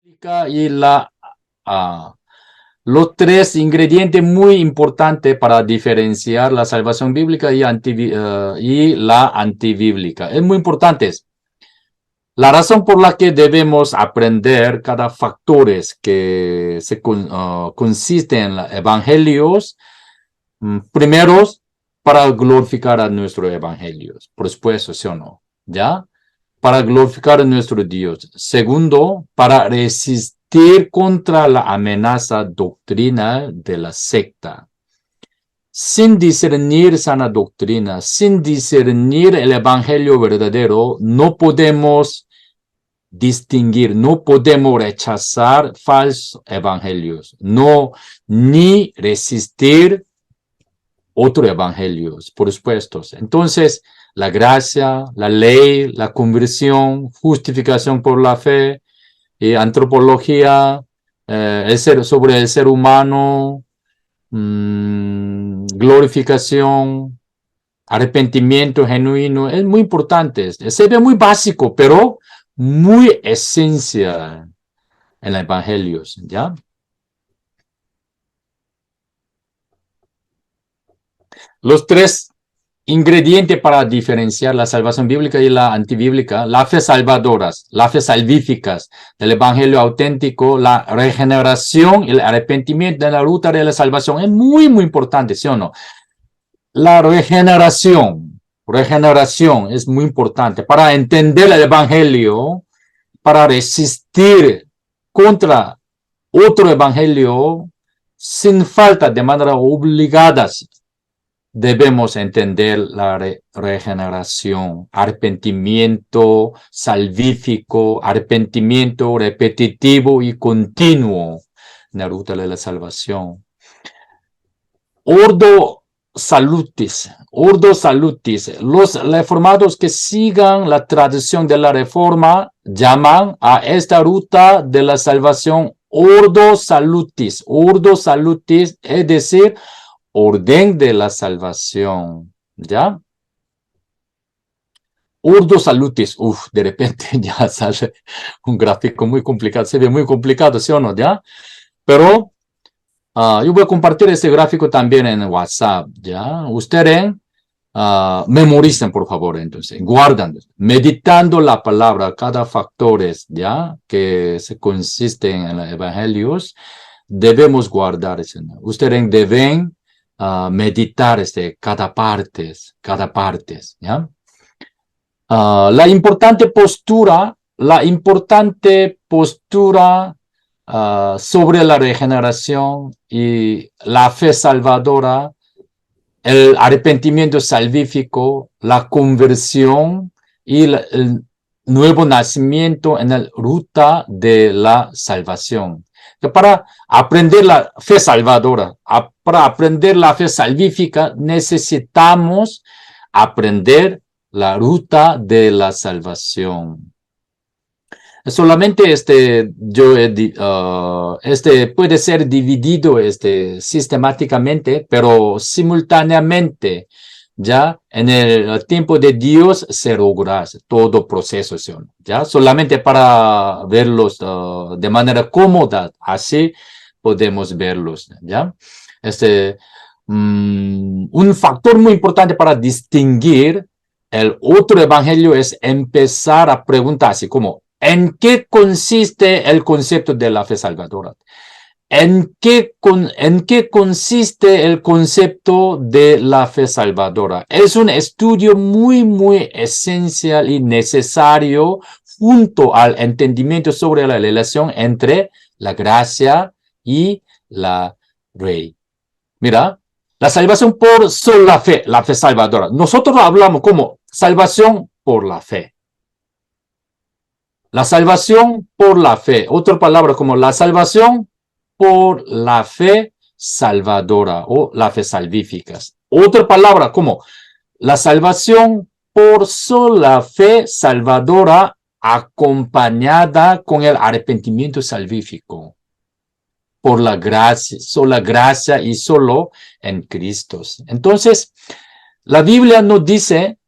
Y ah, los tres ingredientes muy importantes para diferenciar la salvación bíblica y la antibíblica. Es muy importante. La razón por la que debemos aprender cada factores que consisten en los evangelios, primero, para glorificar a nuestros evangelios, por supuesto, ¿sí o no? ¿Ya? Para glorificar a nuestro Dios. Segundo, para resistir contra la amenaza doctrina de la secta. Sin discernir sana doctrina, sin discernir el evangelio verdadero, no podemos distinguir, no podemos rechazar falsos evangelios, no, ni resistir otros evangelios, por supuesto. Entonces, la gracia, la ley, la conversión, justificación por la fe, antropología, sobre el ser humano, glorificación, arrepentimiento genuino, es muy importante. Se ve muy básico, pero muy esencia en los evangelios, ¿ya? Los tres ingredientes para diferenciar la salvación bíblica y la antibíblica: la fe salvadoras, la fe salvíficas del evangelio auténtico, la regeneración y el arrepentimiento en la ruta de la salvación. Es muy, muy importante, ¿sí o no? La regeneración es muy importante para entender el evangelio, para resistir contra otro evangelio sin falta, de manera obligada. Debemos entender la regeneración, arrepentimiento salvífico, arrepentimiento repetitivo y continuo en la ruta de la salvación. Ordo salutis. Los reformados que sigan la tradición de la reforma llaman a esta ruta de la salvación ordo salutis. Ordo salutis, es decir, orden de la salvación, ¿ya? Ordo salutis, de repente ya sale un gráfico muy complicado, se ve muy complicado, ¿sí o no? ¿Ya? Pero yo voy a compartir este gráfico también en WhatsApp, ¿ya? Ustedes memoricen, por favor, entonces, guardan, meditando la palabra, cada factores, ¿ya? Que se consisten en los evangelios, debemos guardar eso, ¿no? Ustedes deben meditar cada parte, ¿ya? La importante postura sobre la regeneración y la fe salvadora, el arrepentimiento salvífico, la conversión y el nuevo nacimiento en la ruta de la salvación. Para aprender la fe salvadora, para aprender la fe salvífica, necesitamos aprender la ruta de la salvación. Solamente puede ser dividido sistemáticamente, pero simultáneamente, ya en el tiempo de Dios se logra todo proceso, ya solamente para verlos de manera cómoda, así podemos verlos, ya. Un factor muy importante para distinguir el otro evangelio es empezar a preguntarse como, ¿en qué consiste el concepto de la fe salvadora? ¿En qué consiste el concepto de la fe salvadora? Es un estudio muy, muy esencial y necesario junto al entendimiento sobre la relación entre la gracia y la ley. Mira, la salvación por sola fe, la fe salvadora. Nosotros hablamos como salvación por la fe. La salvación por la fe. Otra palabra como la salvación por la fe salvadora o la fe salvífica. Otra palabra como la salvación por sola fe salvadora acompañada con el arrepentimiento salvífico. Por la gracia, sola gracia y solo en Cristo. Entonces, la Biblia nos dice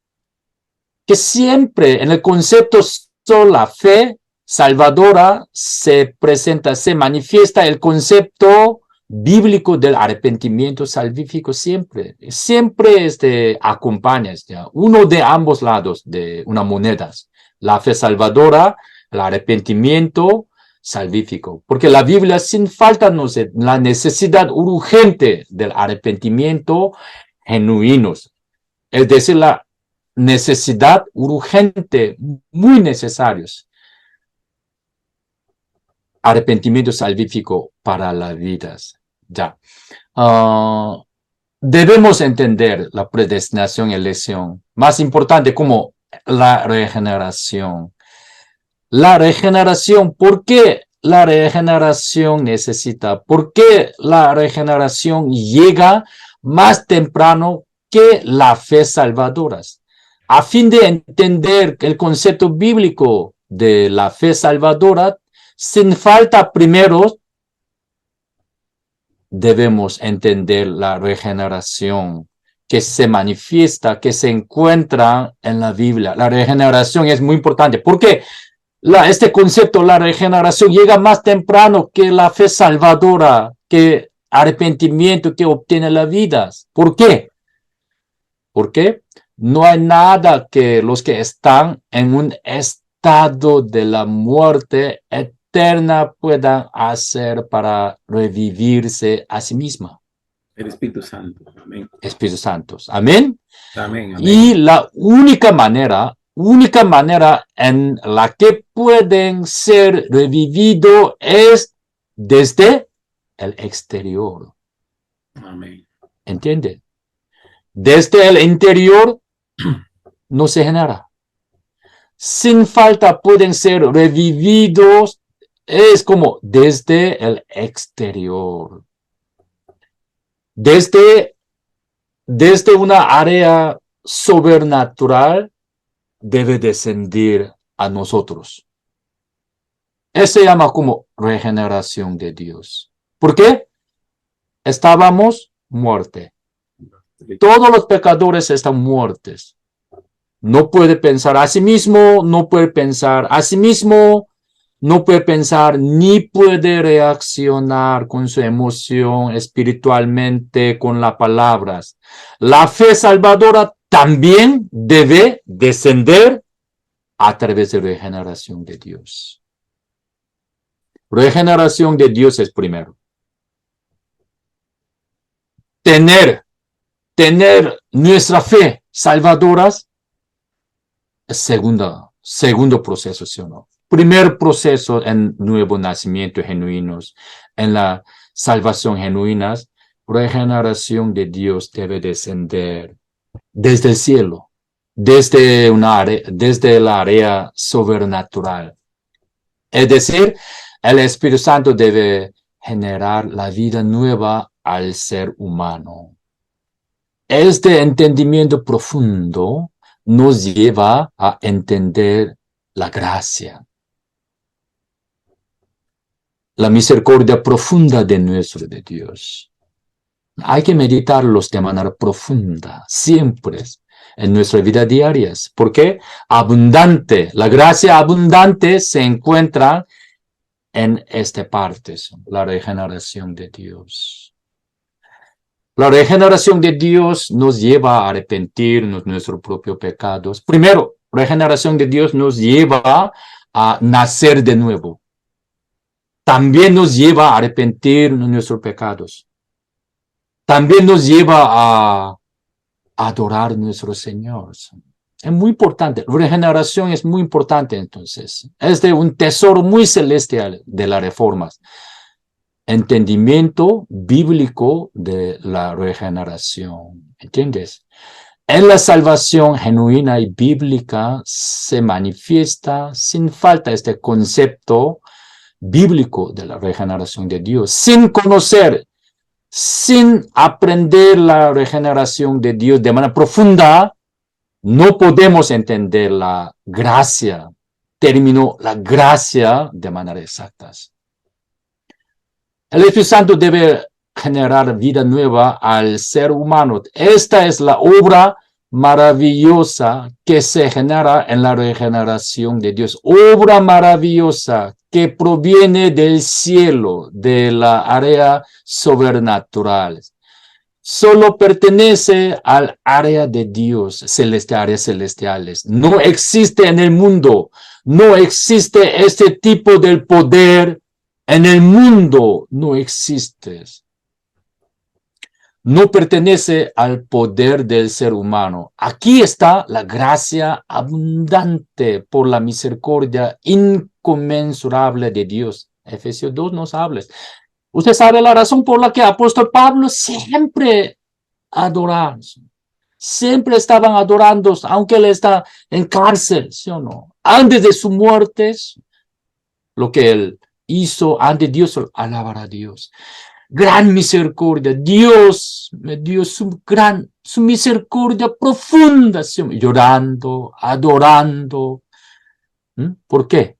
que siempre en el concepto sola fe salvadora se presenta, se manifiesta el concepto bíblico del arrepentimiento salvífico siempre. Siempre acompaña uno de ambos lados de una moneda. La fe salvadora, el arrepentimiento salvífico. Porque la Biblia sin falta nos da la necesidad urgente del arrepentimiento genuino. Es decir, la necesidad urgente, muy necesarios. Arrepentimiento salvífico para las vidas. Ya. Debemos entender la predestinación y elección. Más importante como la regeneración. La regeneración, ¿por qué la regeneración necesita? ¿Por qué la regeneración llega más temprano que la fe salvadora? A fin de entender el concepto bíblico de la fe salvadora, sin falta primero debemos entender la regeneración que se manifiesta, que se encuentra en la Biblia. La regeneración es muy importante. ¿Por qué? Este concepto, la regeneración, llega más temprano que la fe salvadora, que arrepentimiento que obtiene la vida. ¿Por qué? Porque no hay nada que los que están en un estado de la muerte eterna puedan hacer para revivirse a sí misma. El Espíritu Santo. Amén. Espíritu Santo. Amén. Amén. Amén. Y la única manera en la que pueden ser revividos es desde el exterior. Amén. ¿Entiende? Desde el interior no se genera. Sin falta pueden ser revividos. Es como desde el exterior. Desde una área sobrenatural debe descender a nosotros. Eso se llama como regeneración de Dios. ¿Por qué? Estábamos muertos. Todos los pecadores están muertos. No puede pensar a sí mismo, no puede pensar a sí mismo, no puede pensar ni puede reaccionar con su emoción espiritualmente con las palabras. La fe salvadora también debe descender a través de regeneración de Dios. Regeneración de Dios es primero. Tener nuestra fe salvadora es segundo proceso, ¿sí o no? Primer proceso en nuevo nacimiento genuinos, en la salvación genuinas, regeneración de Dios debe descender desde el cielo, desde la área sobrenatural. Es decir, el Espíritu Santo debe generar la vida nueva al ser humano. Este entendimiento profundo nos lleva a entender la gracia, la misericordia profunda de nuestro de Dios. Hay que meditarlos de manera profunda, siempre, en nuestra vida diaria. Porque abundante, la gracia abundante se encuentra en esta parte, la regeneración de Dios. La regeneración de Dios nos lleva a arrepentirnos de nuestros propios pecados. Primero, regeneración de Dios nos lleva a nacer de nuevo. También nos lleva a arrepentirnos de nuestros pecados. También nos lleva a adorar a nuestro Señor. Es muy importante. Regeneración es muy importante entonces. Es de un tesoro muy celestial de las reformas. Entendimiento bíblico de la regeneración. ¿Entiendes? En la salvación genuina y bíblica se manifiesta sin falta este concepto bíblico de la regeneración de Dios. Sin conocer, sin aprender la regeneración de Dios de manera profunda, no podemos entender la gracia, la gracia de manera exacta. El Espíritu Santo debe generar vida nueva al ser humano. Esta es la obra maravillosa que se genera en la regeneración de Dios. Obra maravillosa que proviene del cielo, de la área sobrenatural. Solo pertenece al área de Dios, áreas celestiales. No existe en el mundo, no existe este tipo de poder en el mundo, no existe. No pertenece al poder del ser humano. Aquí está la gracia abundante por la misericordia inconmensurable de Dios. Efesios 2 nos habla. Usted sabe la razón por la que el apóstol Pablo siempre adoraba. Siempre estaban adorando, aunque él está en cárcel, ¿sí o no? Antes de su muerte, lo que él hizo ante Dios, alabar a Dios. Gran misericordia, Dios me dio su misericordia profunda, llorando, adorando. ¿Por qué?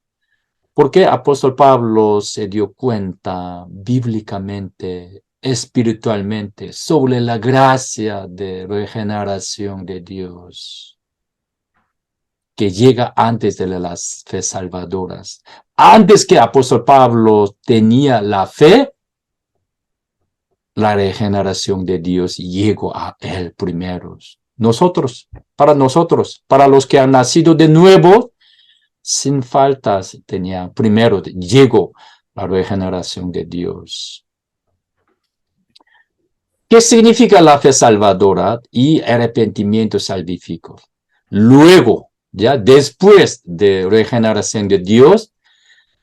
Porque apóstol Pablo se dio cuenta bíblicamente, espiritualmente, sobre la gracia de regeneración de Dios, que llega antes de las fe salvadoras. Antes que apóstol Pablo tenía la fe, la regeneración de Dios llegó a él primero. Nosotros, para los que han nacido de nuevo, sin faltas, primero llegó la regeneración de Dios. ¿Qué significa la fe salvadora y arrepentimiento salvífico? Luego, ya después de regeneración de Dios,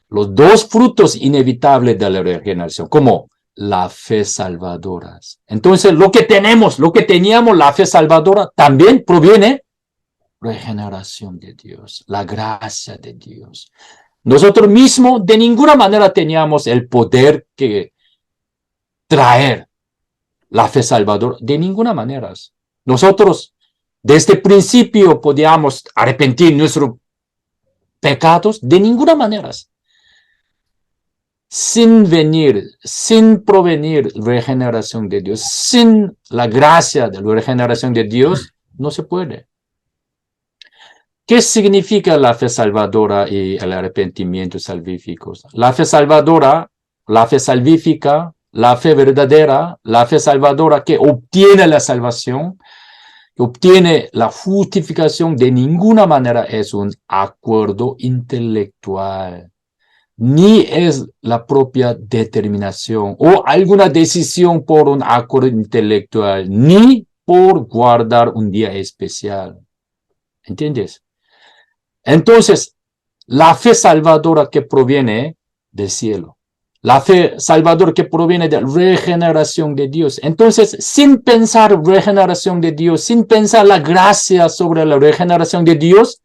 los dos frutos inevitables de la regeneración, como la fe salvadora. Entonces, lo que teníamos, la fe salvadora, también proviene regeneración de Dios, la gracia de Dios. Nosotros mismos de ninguna manera teníamos el poder que traer la fe salvadora, de ninguna manera. Nosotros desde el principio podíamos arrepentir nuestros pecados, de ninguna manera. Sin provenir regeneración de Dios, sin la gracia de la regeneración de Dios, no se puede. ¿Qué significa la fe salvadora y el arrepentimiento salvífico? La fe salvadora, la fe salvífica, la fe verdadera, la fe salvadora que obtiene la salvación, que obtiene la justificación, de ninguna manera es un acuerdo intelectual, ni es la propia determinación o alguna decisión por un acuerdo intelectual, ni por guardar un día especial. ¿Entiendes? Entonces, la fe salvadora que proviene del cielo, la fe salvadora que proviene de la regeneración de Dios. Entonces, sin pensar regeneración de Dios, sin pensar la gracia sobre la regeneración de Dios,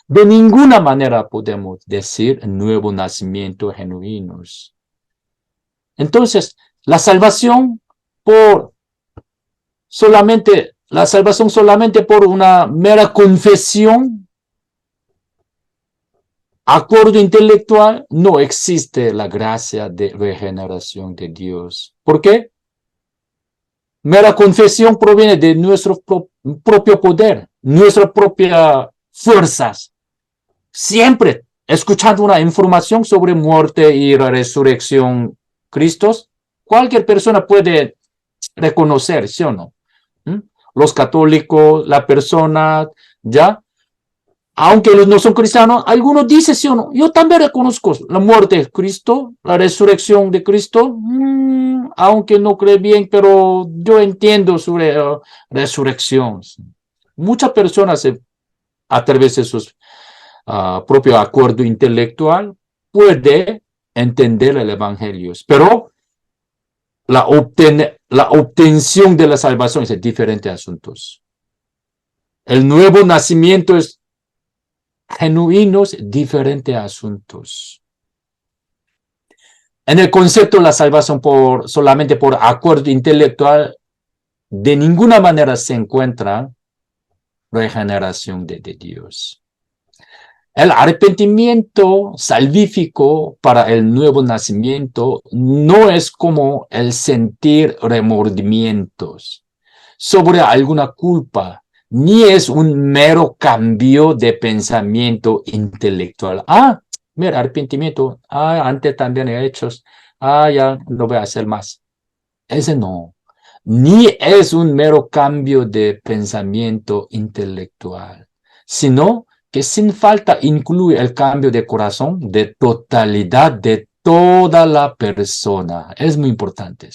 de ninguna manera podemos decir nuevo nacimiento genuino. Entonces, la salvación solamente por una mera confesión, acuerdo intelectual, no existe la gracia de regeneración de Dios. ¿Por qué? Mera confesión proviene de nuestro propio poder, nuestras propias fuerzas. Siempre escuchando una información sobre muerte y la resurrección Cristo, cualquier persona puede reconocer, ¿sí o no? Los católicos, la persona, ¿ya? Aunque ellos no son cristianos, algunos dicen, ¿sí o no? Yo también reconozco la muerte de Cristo, la resurrección de Cristo, aunque no creo bien, pero yo entiendo su resurrección. Muchas personas, a través de sus propio acuerdo intelectual, puede entender el evangelio, pero la obtención de la salvación es diferente asuntos. El nuevo nacimiento es genuino, es diferente asuntos. En el concepto de la salvación solamente por acuerdo intelectual, de ninguna manera se encuentra regeneración de Dios. El arrepentimiento salvífico para el nuevo nacimiento no es como el sentir remordimientos sobre alguna culpa, ni es un mero cambio de pensamiento intelectual. Mira, arrepentimiento. Antes también he hecho. Ya lo voy a hacer más. Ese no. Ni es un mero cambio de pensamiento intelectual, sino que sin falta incluye el cambio de corazón, de totalidad de toda la persona. Es muy importante.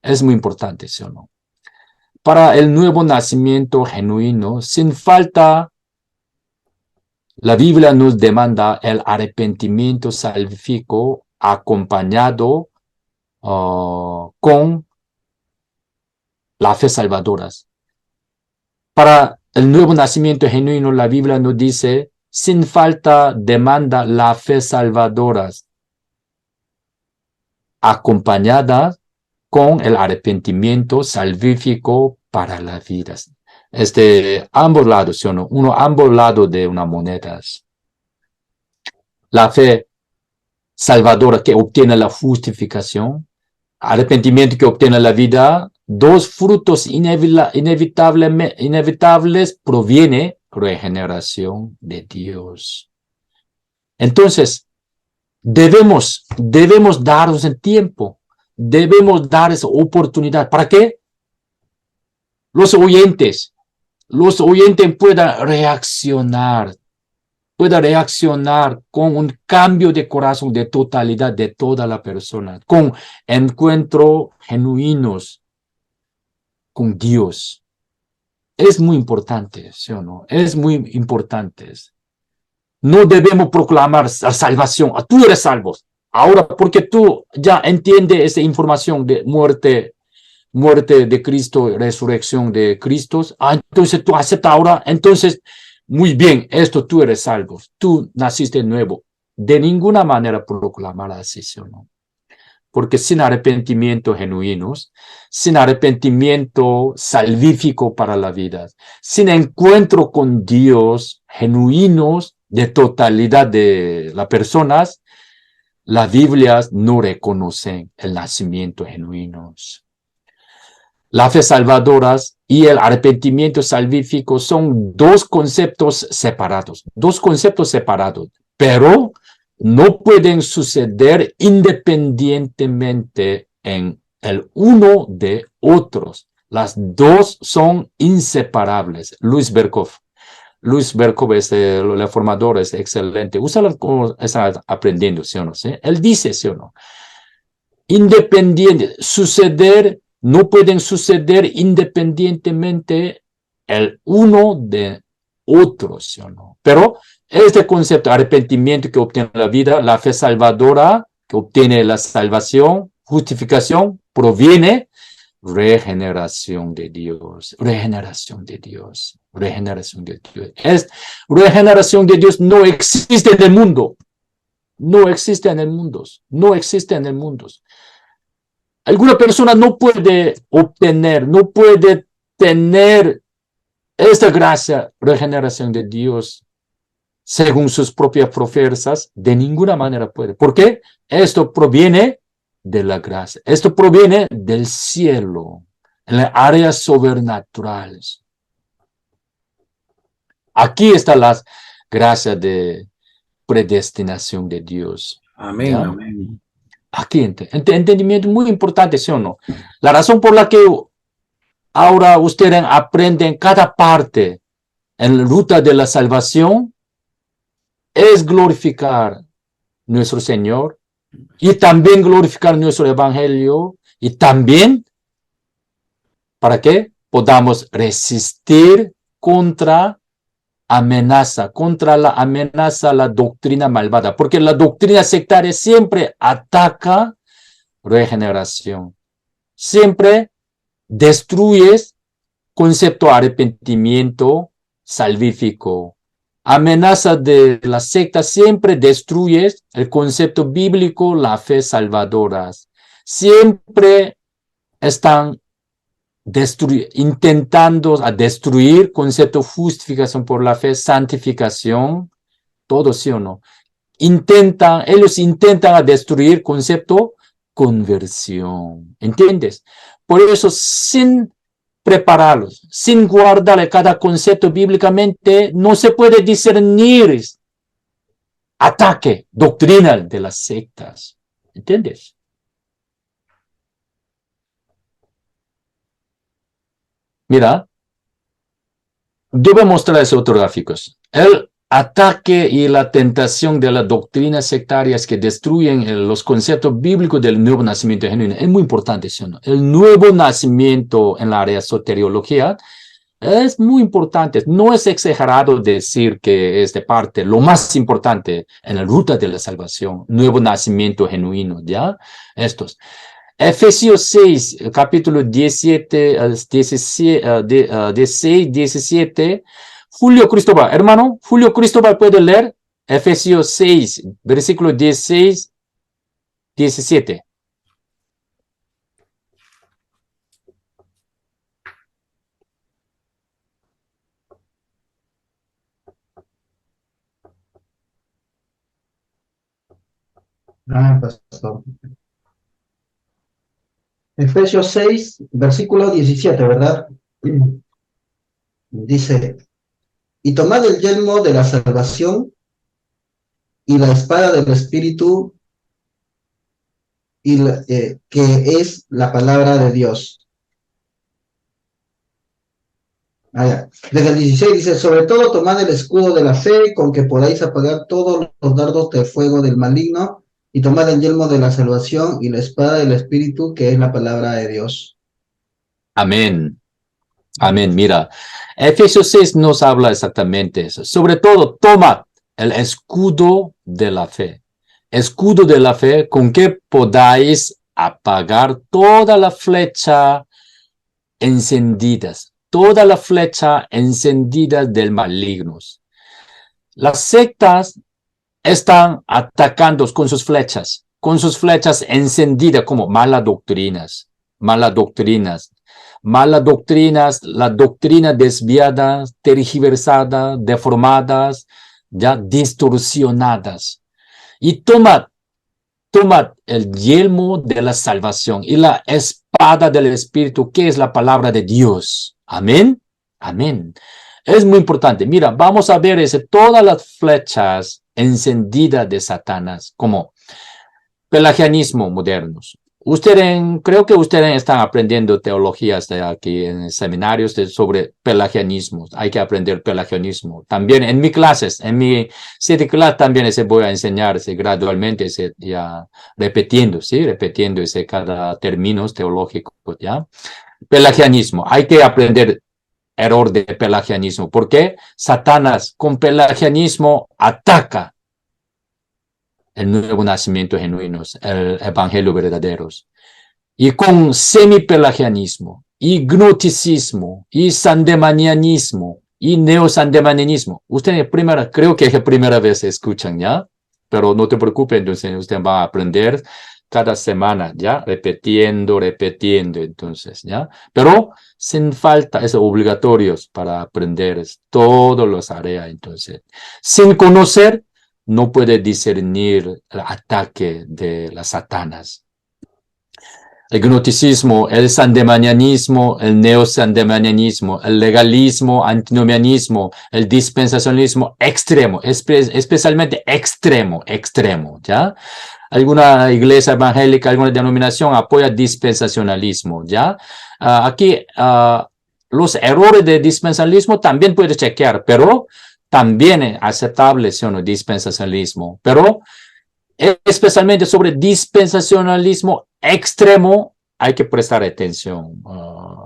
Es muy importante, ¿sí o no? Para el nuevo nacimiento genuino, sin falta, la Biblia nos demanda el arrepentimiento salvífico acompañado con la fe salvadora. Para el nuevo nacimiento genuino, la Biblia nos dice, sin falta demanda la fe salvadora acompañada con el arrepentimiento salvífico para la vida. Ambos lados, ¿sí o no? Ambos lados de una moneda. La fe salvadora que obtiene la justificación, arrepentimiento que obtiene la vida, dos frutos inevitables proviene regeneración de Dios. Entonces, debemos darnos el tiempo, debemos dar esa oportunidad. ¿Para qué? Los oyentes puedan reaccionar con un cambio de corazón, de totalidad de toda la persona, con encuentros genuinos con Dios. Es muy importante, ¿sí o no? Es muy importante. No debemos proclamar la salvación. Tú eres salvo. Ahora, porque tú ya entiendes esa información de muerte de Cristo, resurrección de Cristo. Entonces tú aceptas ahora. Entonces, muy bien, tú eres salvo. Tú naciste nuevo. De ninguna manera proclamar así, ¿sí o no? Porque sin arrepentimiento genuinos, sin arrepentimiento salvífico para la vida, sin encuentro con Dios genuinos de totalidad de las personas, las Biblias no reconocen el nacimiento genuino. La fe salvadora y el arrepentimiento salvífico son dos conceptos separados, pero no pueden suceder independientemente en el uno de otros. Las dos son inseparables. Luis Berkhoff, el reformador, es excelente. Úsalo como está aprendiendo, ¿sí o no? ¿Sí? Él dice, ¿sí o no? No pueden suceder independientemente el uno de otro, ¿sí o no? Pero este concepto, arrepentimiento que obtiene la vida, la fe salvadora que obtiene la salvación, justificación, proviene regeneración de Dios. Regeneración de Dios no existe en el mundo. No existe en el mundo. Alguna persona no puede tener esta gracia, regeneración de Dios, según sus propias fuerzas, de ninguna manera puede. ¿Por qué? Esto proviene de la gracia. Esto proviene del cielo, en las áreas sobrenaturales. Aquí están las gracias de predestinación de Dios. Amén, ¿Ya? amén. Aquí, entendimiento muy importante, ¿sí o no? La razón por la que ahora ustedes aprenden cada parte en la ruta de la salvación es glorificar nuestro Señor y también glorificar nuestro Evangelio y también para que podamos resistir contra la amenaza, la doctrina malvada, porque la doctrina sectaria siempre ataca regeneración, siempre destruyes concepto de arrepentimiento salvífico. Amenaza de la secta siempre destruyes el concepto bíblico, la fe salvadora. Siempre están intentando destruir concepto justificación por la fe, santificación, todo sí o no. Ellos intentan destruir concepto conversión. ¿Entiendes? Por eso, sin prepararlos, sin guardar cada concepto bíblicamente, no se puede discernir ataque doctrinal de las sectas. ¿Entiendes? Mira, debo mostrar esos otros gráficos. El ataque y la tentación de las doctrinas sectarias que destruyen los conceptos bíblicos del nuevo nacimiento genuino es muy importante, ¿sí o no? El nuevo nacimiento en la área de soteriología es muy importante. No es exagerado decir que es de parte lo más importante en la ruta de la salvación, nuevo nacimiento genuino, ¿ya? Estos. Efesios 6, capítulo 17, 16, 17. Julio Cristóbal, hermano, Julio Cristóbal puede leer Efesios 6, versículo 16, 17. Pastor. Efesios 6, versículo 17, ¿verdad? Dice, y tomad el yelmo de la salvación y la espada del Espíritu, y que es la palabra de Dios. Desde el 16 dice, sobre todo tomad el escudo de la fe, con que podáis apagar todos los dardos de fuego del maligno, y tomad el yelmo de la salvación y la espada del Espíritu, que es la palabra de Dios. Amén. Amén. Mira, Efesios 6 nos habla exactamente eso. Sobre todo, toma el escudo de la fe. Escudo de la fe con que podáis apagar toda la flecha encendidas. Toda la flecha encendida del malignos. Las sectas están atacando con sus flechas encendidas como malas doctrinas, malas doctrinas, la doctrina desviada, tergiversada, deformadas, ya distorsionadas. Y tomad el yelmo de la salvación y la espada del Espíritu, que es la palabra de Dios. Amén. Amén. Es muy importante. Mira, vamos a ver todas las flechas encendidas de Satanás, como pelagianismo modernos. Creo que ustedes están aprendiendo teologías de aquí en seminarios sobre pelagianismo. Hay que aprender pelagianismo. También en mis clases, en mi 7 clases también se voy a enseñar gradualmente, ya repitiendo, ¿sí? Repitiendo cada término teológico, ¿ya? Pelagianismo. Hay que aprender error de pelagianismo. ¿Por qué? Satanás con pelagianismo ataca el nuevo nacimiento genuino, el evangelio verdaderos. Y con semipelagianismo, y gnosticismo, y sandemanianismo, y neosandemanianismo. Ustedes creo que es la primera vez escuchan, ¿ya? Pero no te preocupes, entonces usted va a aprender cada semana, ¿ya? Repitiendo, entonces, ¿ya? Pero sin falta, es obligatorio para aprender todas las áreas, entonces. Sin conocer, no puede discernir el ataque de las satanas. El gnosticismo, el sandemanianismo, el neosandemanianismo, el legalismo, antinomianismo, el dispensacionalismo extremo, especialmente extremo, ¿ya? Alguna iglesia evangélica, alguna denominación apoya dispensacionalismo, ¿ya? Aquí los errores de dispensacionalismo también puede chequear, pero también es aceptable, ¿sí o no? Dispensacionalismo, pero especialmente sobre dispensacionalismo extremo hay que prestar atención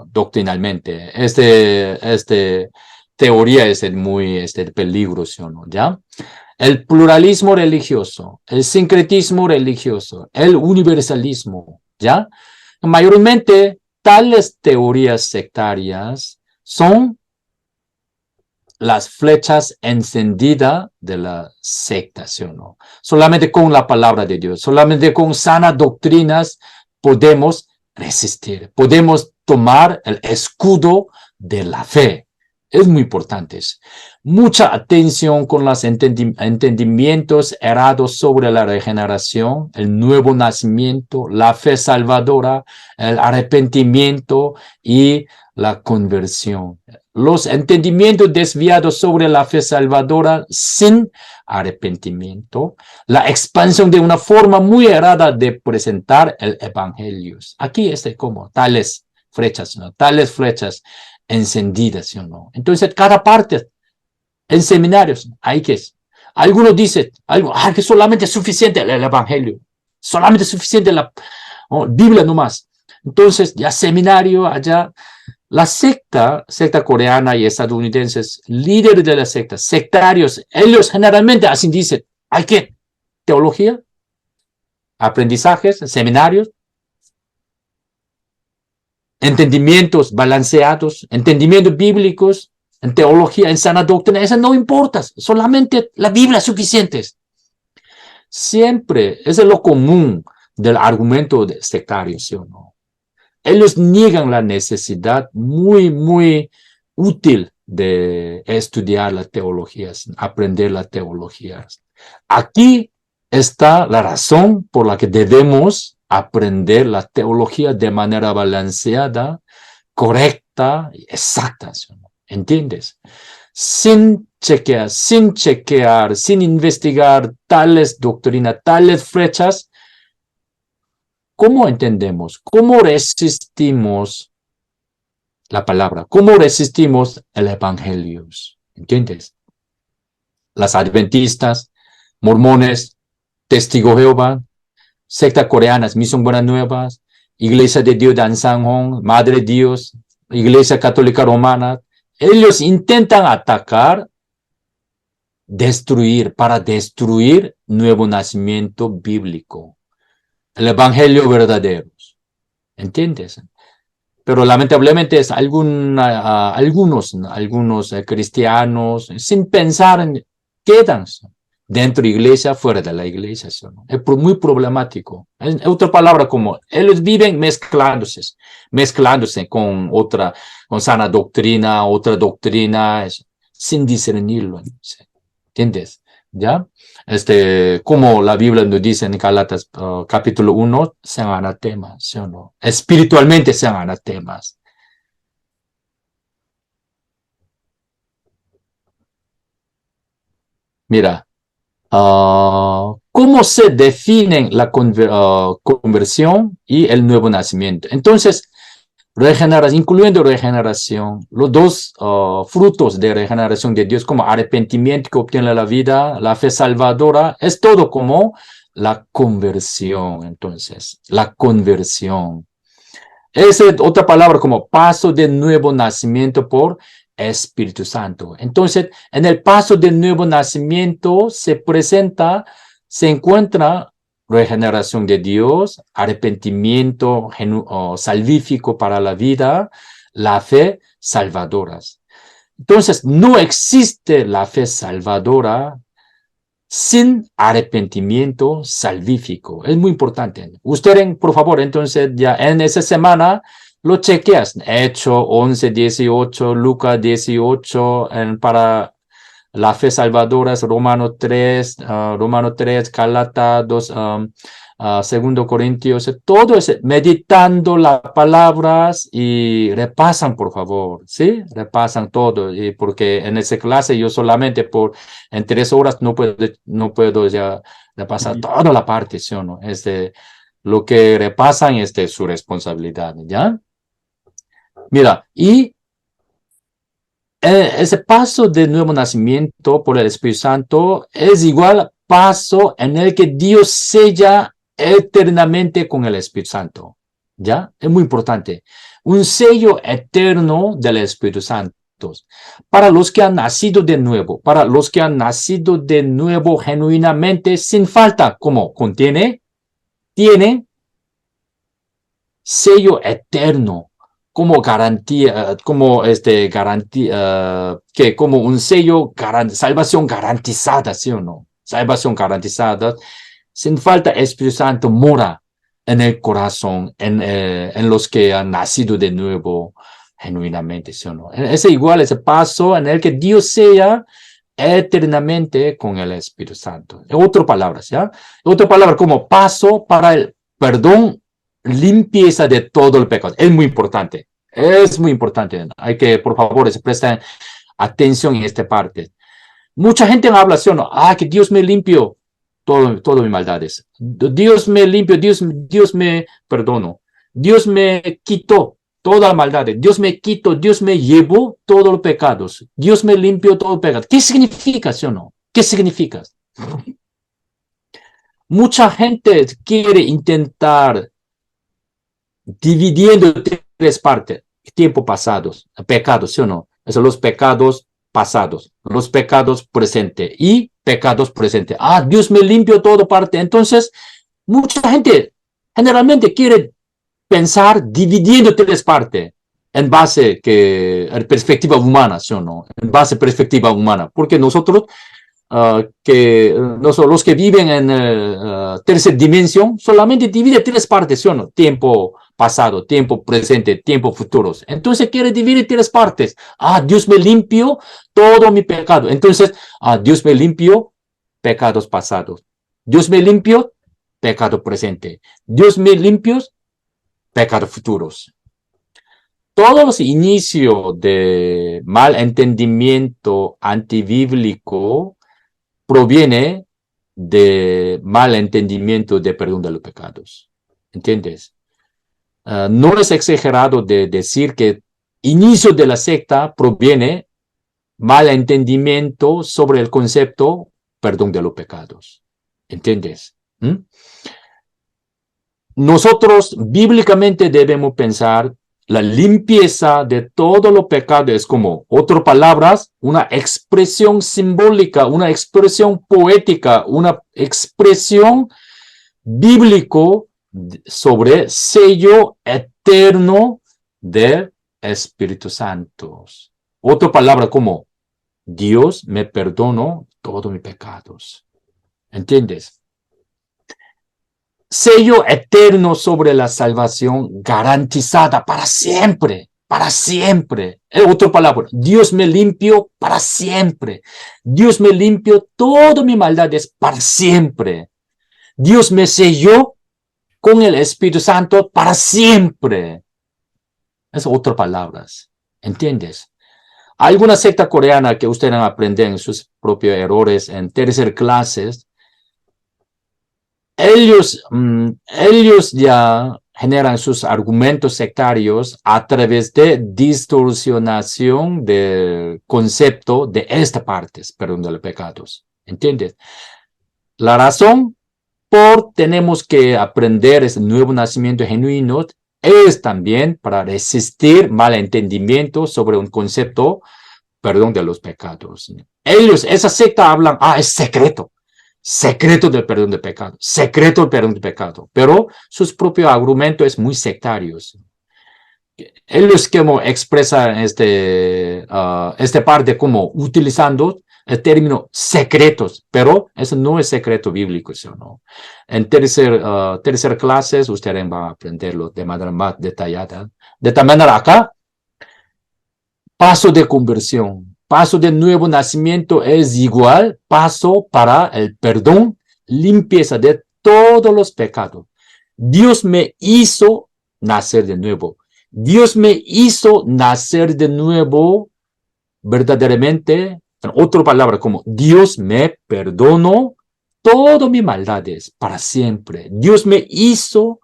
doctrinalmente. Teoría es muy peligroso, ¿no? ¿Ya? El pluralismo religioso, el sincretismo religioso, el universalismo, ¿ya? Mayormente, tales teorías sectarias son las flechas encendidas de la secta, ¿sí o no? Solamente con la palabra de Dios, solamente con sanas doctrinas podemos resistir, podemos tomar el escudo de la fe. Es muy importante. Mucha atención con los entendimientos errados sobre la regeneración, el nuevo nacimiento, la fe salvadora, el arrepentimiento y la conversión. Los entendimientos desviados sobre la fe salvadora sin arrepentimiento, la expansión de una forma muy errada de presentar el evangelio. Aquí es como tales flechas, ¿no? Tales flechas encendidas, ¿sí o no? Entonces, cada parte en seminarios hay que, algunos dicen, que solamente es suficiente el evangelio, solamente es suficiente la Biblia nomás. Entonces, ya seminario allá, la secta coreana y estadounidenses, líderes de la secta, sectarios, ellos generalmente así dicen, hay que teología, aprendizajes, seminarios, entendimientos balanceados, entendimientos bíblicos, en teología, en sana doctrina, eso no importa, solamente la Biblia es suficiente. Siempre, eso es lo común del argumento de sectarios, ¿sí o no? Ellos niegan la necesidad muy útil de estudiar las teologías, aprender las teologías. Aquí está la razón por la que debemos aprender la teología de manera balanceada, correcta y exacta, ¿sí o no? ¿Entiendes? Sin chequear, sin investigar tales doctrinas, tales flechas, ¿cómo entendemos? ¿Cómo resistimos la palabra? ¿Cómo resistimos el evangelio? ¿Entiendes? Las adventistas, mormones, testigos de Jehová, sectas coreanas, Misión Buenas Nuevas, Iglesia de Dios de Ansanghong, Madre Dios, Iglesia Católica Romana, ellos intentan atacar, para destruir nuevo nacimiento bíblico, el evangelio verdadero. ¿Entiendes? Pero lamentablemente es algunos cristianos, sin pensar, quedan dentro de la iglesia, fuera de la iglesia. ¿No? Es muy problemático. En otra palabra, como ellos viven mezclándose con sana doctrina, otra doctrina, sin discernirlo. ¿Entiendes? ¿Ya? Como la Biblia nos dice en Gálatas capítulo 1, sean anatemas, ¿sí o no? Espiritualmente sean anatemas. Mira, ¿cómo se definen la conversión y el nuevo nacimiento? Entonces, incluyendo regeneración, los dos frutos de regeneración de Dios, como arrepentimiento que obtiene la vida, la fe salvadora, es todo como la conversión. Entonces, la conversión. Esa es otra palabra como paso de nuevo nacimiento por Espíritu Santo. Entonces, en el paso del nuevo nacimiento se encuentra regeneración de Dios, arrepentimiento salvífico para la vida, la fe salvadora. Entonces, no existe la fe salvadora sin arrepentimiento salvífico. Es muy importante. Ustedes, por favor, entonces ya en esa semana lo chequeas. Hechos 11, 18, Lucas 18, para la fe salvadora es Romano 3, Gálatas 2, 2 Corintios, todo es meditando las palabras y repasan, por favor, ¿sí? Repasan todo, y porque en esa clase yo solamente en 3 horas no puedo ya repasar toda la parte, ¿sí o no? Lo que repasan es su responsabilidad, ¿ya? Mira, y ese paso de nuevo nacimiento por el Espíritu Santo es igual paso en el que Dios sella eternamente con el Espíritu Santo. ¿Ya? Es muy importante. Un sello eterno del Espíritu Santo. Para los que han nacido de nuevo, genuinamente, sin falta, como tiene sello eterno. Como garantía, como como un sello, salvación garantizada, ¿sí o no? Salvación garantizada. Sin falta, Espíritu Santo mora en el corazón, en los que han nacido de nuevo, genuinamente, ¿sí o no? Ese igual, ese paso en el que Dios sea eternamente con el Espíritu Santo. En otras palabras, ¿ya? Otra palabra como paso para el perdón, limpieza de todo el pecado. Es muy importante. Es muy importante. Hay que, por favor, se presten atención en esta parte. Mucha gente habla así, ¿no? Ah, que Dios me limpió todo mis maldades. Dios me limpió, Dios me perdonó. Dios me quitó toda la maldad. Dios me quitó, Dios me llevó todos los pecados. Dios me limpió todo el pecado. ¿Qué significa, sí o no? ¿Qué significa? Mucha gente quiere intentar dividiendo tres partes, tiempo pasados, pecados, ¿sí o no? Esos los pecados pasados, los pecados presentes y pecados presentes. Ah, Dios me limpió todo parte. Entonces, mucha gente generalmente quiere pensar dividiendo tres partes en base a perspectiva humana, ¿sí o no? En base a perspectiva humana, porque nosotros los que viven en tercera dimensión solamente divide tres partes, ¿sí o no? Tiempo pasado, tiempo presente, tiempo futuros. Entonces quiere dividir tres partes. Ah, Dios me limpió todo mi pecado. Entonces, Dios me limpió pecados pasados. Dios me limpió pecado presente. Dios me limpió pecados futuros. Todos los inicios de mal entendimiento antibíblico proviene de mal entendimiento de perdón de los pecados. ¿Entiendes? No es exagerado de decir que inicio de la secta proviene mal entendimiento sobre el concepto perdón de los pecados. ¿Entiendes? Nosotros bíblicamente debemos pensar la limpieza de todos los pecados es como, otras palabras, una expresión simbólica, una expresión poética, una expresión bíblico sobre sello eterno del Espíritu Santo. Otra palabra como, Dios me perdonó todos mis pecados. ¿Entiendes? Sello eterno sobre la salvación garantizada para siempre, para siempre. Otra palabra, Dios me limpió para siempre. Dios me limpió todas mis maldades para siempre. Dios me selló con el Espíritu Santo para siempre. Es otras palabras, ¿entiendes? Hay alguna secta coreana que ustedes aprenden sus propios errores en tercer clases. Ellos ya generan sus argumentos sectarios a través de distorsionación del concepto de esta parte, perdón, de los pecados. ¿Entiendes? La razón por tenemos que aprender ese nuevo nacimiento genuino es también para resistir malentendimiento sobre un concepto, perdón, de los pecados. Ellos, esa secta hablan, es secreto. Secreto del perdón de pecado, secreto del perdón de pecado, pero sus propios argumentos es muy sectarios. Ellos como expresan este parte como utilizando el término secretos, pero eso no es secreto bíblico, ¿sí o no? En tercer clases ustedes van a aprenderlo de manera más detallada. De tal manera acá, paso de conversión. Paso de nuevo nacimiento es igual paso para el perdón, limpieza de todos los pecados. Dios me hizo nacer de nuevo. Dios me hizo nacer de nuevo verdaderamente. En otra palabra, como Dios me perdonó todas mis maldades para siempre. Dios me hizo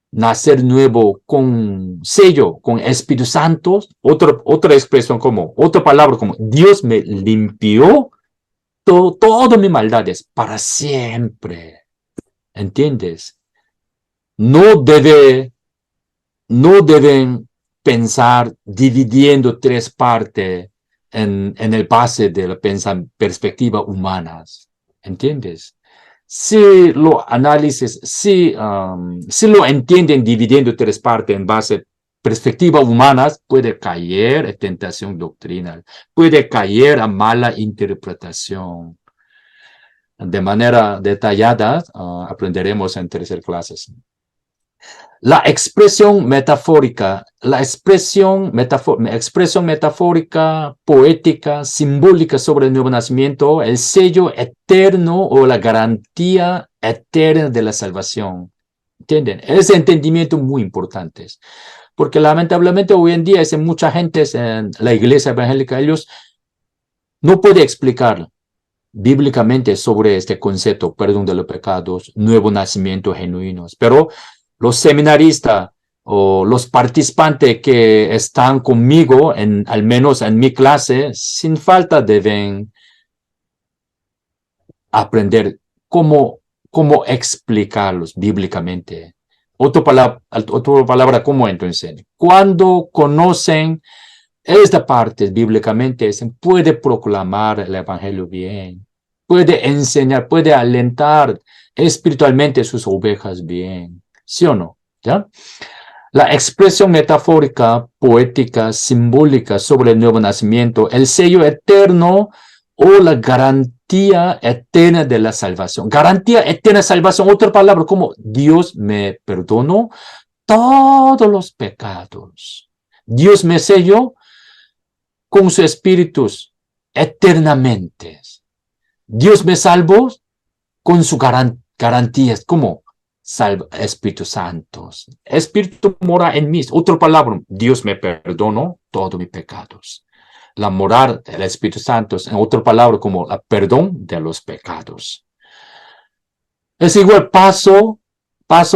nacer nuevo con sello, con Espíritu Santo, otra expresión como, otra palabra como, Dios me limpió todas mis maldades para siempre. ¿Entiendes? No deben pensar dividiendo tres partes en el base de la perspectiva humanas. ¿Entiendes? Si lo análisis, si lo entienden dividiendo tres partes en base a perspectivas humanas, puede caer en tentación doctrinal, puede caer a mala interpretación. De manera detallada, aprenderemos en tercer clases. La expresión metafórica, expresión metafórica, poética, simbólica sobre el nuevo nacimiento, el sello eterno o la garantía eterna de la salvación. ¿Entienden? Ese entendimiento muy importante. Porque lamentablemente hoy en día hay mucha gente en la iglesia evangélica, ellos no pueden explicar bíblicamente sobre este concepto, perdón de los pecados, nuevo nacimiento genuinos. Pero los seminaristas o los participantes que están conmigo, al menos en mi clase, sin falta deben aprender cómo explicarlos bíblicamente. Otra palabra, ¿cómo entonces? Cuando conocen esta parte bíblicamente, se puede proclamar el evangelio bien, puede enseñar, puede alentar espiritualmente sus ovejas bien, ¿sí o no? ¿Ya? La expresión metafórica, poética, simbólica sobre el nuevo nacimiento, el sello eterno o la garantía eterna de la salvación. Garantía eterna de salvación, otra palabra como Dios me perdonó todos los pecados. Dios me selló con su espíritu eternamente. Dios me salvó con su garantías, como Espíritu Santo. Espíritu mora en mí. Otra palabra, Dios me perdonó todos mis pecados. La morar del Espíritu Santo, en otra palabra, como el perdón de los pecados. Es igual paso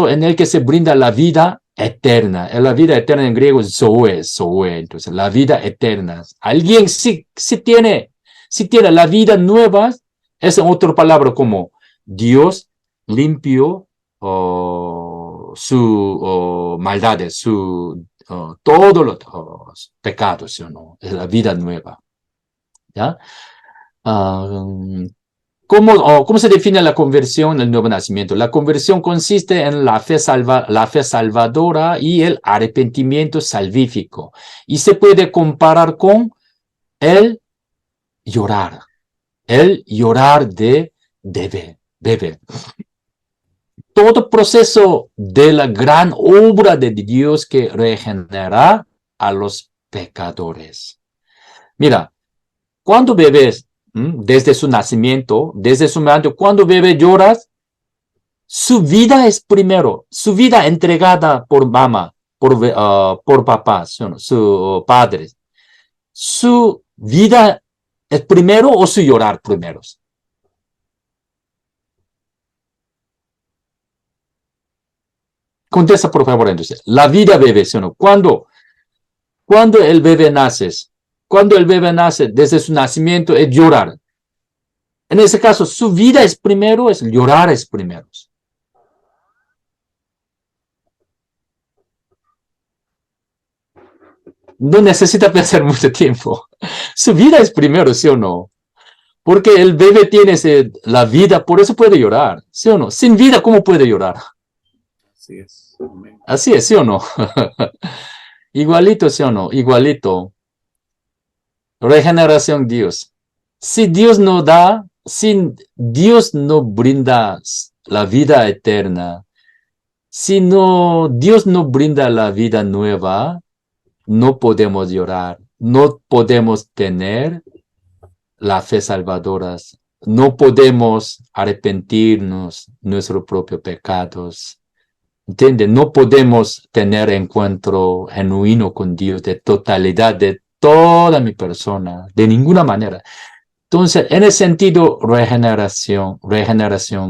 en el que se brinda la vida eterna. La vida eterna en griego es zoe. Entonces, la vida eterna. Alguien si tiene la vida nueva, es en otra palabra como Dios limpió su maldades, todos los pecados, ¿sí o no? Es la vida nueva. ¿Ya? ¿Cómo se define la conversión en el nuevo nacimiento? La conversión consiste en la fe salvadora y el arrepentimiento salvífico. Y se puede comparar con el llorar de bebé. Todo proceso de la gran obra de Dios que regenera a los pecadores. Mira, cuando bebés, desde su nacimiento, cuando bebé lloras, su vida es primero, su vida entregada por mamá, por papá, su padre. Su vida es primero o su llorar primero. Contesta por favor entonces. La vida bebé, ¿sí o no? ¿Cuándo el bebé nace? Cuando el bebé nace, desde su nacimiento, es llorar. En ese caso, su vida es primero, llorar es primero. No necesita pensar mucho tiempo. Su vida es primero, ¿sí o no? Porque el bebé tiene la vida, por eso puede llorar, ¿sí o no? Sin vida, ¿cómo puede llorar? Así es. Amén. Así es, ¿sí o no? Igualito, ¿sí o no? Igualito. Regeneración Dios. Si Dios no brinda la vida eterna, Dios no brinda la vida nueva, no podemos llorar, no podemos tener la fe salvadora, no podemos arrepentirnos de nuestros propios pecados. ¿Entiendes? No podemos tener encuentro genuino con Dios de totalidad de toda mi persona, de ninguna manera. Entonces, en ese sentido, regeneración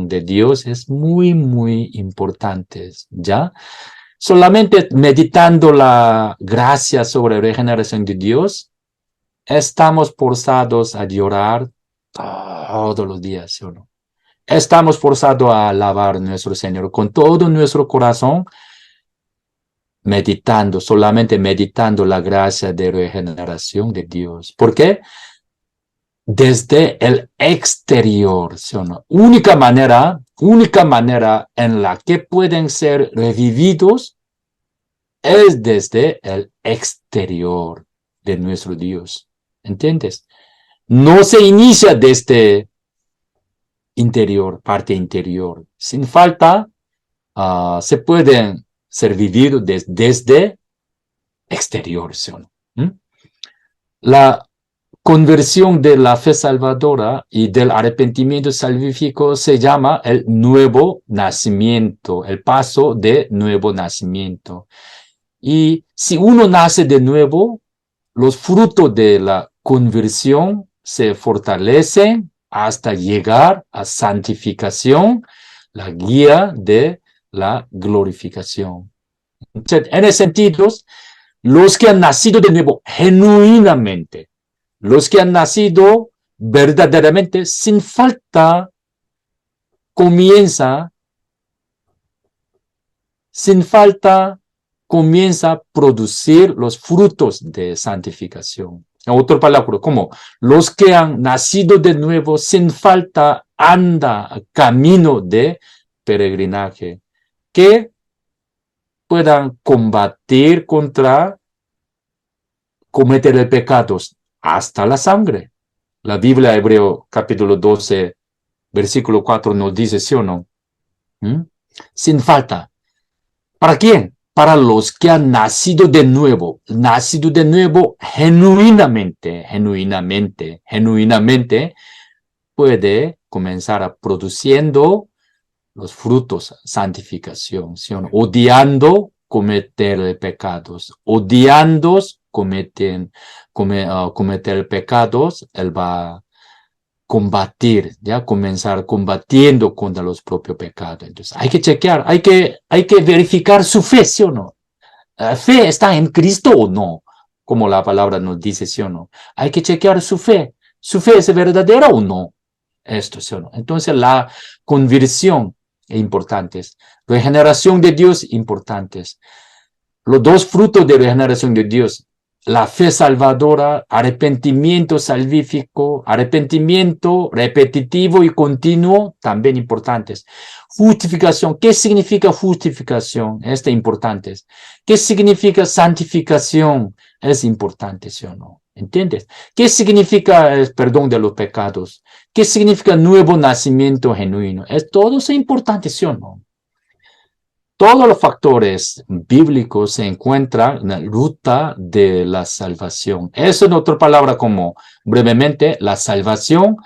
de Dios es muy, muy importante, ¿ya? Solamente meditando la gracia sobre regeneración de Dios, estamos forzados a llorar todos los días, ¿sí o no? Estamos forzados a alabar a nuestro Señor con todo nuestro corazón, solamente meditando la gracia de regeneración de Dios. ¿Por qué? Desde el exterior, ¿sí o no? Única manera en la que pueden ser revividos es desde el exterior de nuestro Dios. ¿Entiendes? No se inicia desde parte interior. Sin falta, se pueden ser vivido desde exterior, ¿sí o no? La conversión de la fe salvadora y del arrepentimiento salvífico se llama el nuevo nacimiento, el paso de nuevo nacimiento. Y si uno nace de nuevo, los frutos de la conversión se fortalecen hasta llegar a santificación, la guía de la glorificación. Entonces, en ese sentido, los que han nacido de nuevo genuinamente, los que han nacido verdaderamente, sin falta, comienza a producir los frutos de santificación. En otra palabra, como los que han nacido de nuevo, sin falta, anda camino de peregrinaje, que puedan combatir contra cometer pecados hasta la sangre. La Biblia, Hebreo capítulo 12, versículo 4 nos dice, ¿sí o no? Sin falta. ¿Para quién? Para los que han nacido de nuevo genuinamente, puede comenzar a produciendo los frutos, santificación, ¿sí o no? Odiando cometer pecados, cometer pecados, él va a combatir, ya comenzar combatiendo contra los propios pecados. Entonces hay que chequear, hay que verificar su fe, ¿sí o no? ¿La fe está en Cristo o no? Como la palabra nos dice, ¿sí o no? Hay que chequear su fe. ¿Su fe es verdadera o no? Esto, ¿sí o no? Entonces la conversión es importante. Regeneración de Dios, importantes. Los dos frutos de regeneración de Dios, la fe salvadora, arrepentimiento salvífico, arrepentimiento repetitivo y continuo, también importantes. Justificación, ¿qué significa justificación? Es importante. ¿Qué significa santificación? Es importante, ¿sí o no? ¿Entiendes? ¿Qué significa el perdón de los pecados? ¿Qué significa nuevo nacimiento genuino? Todo es importante, ¿sí o no? Todos los factores bíblicos se encuentran en la ruta de la salvación. Eso en otra palabra como brevemente la salvación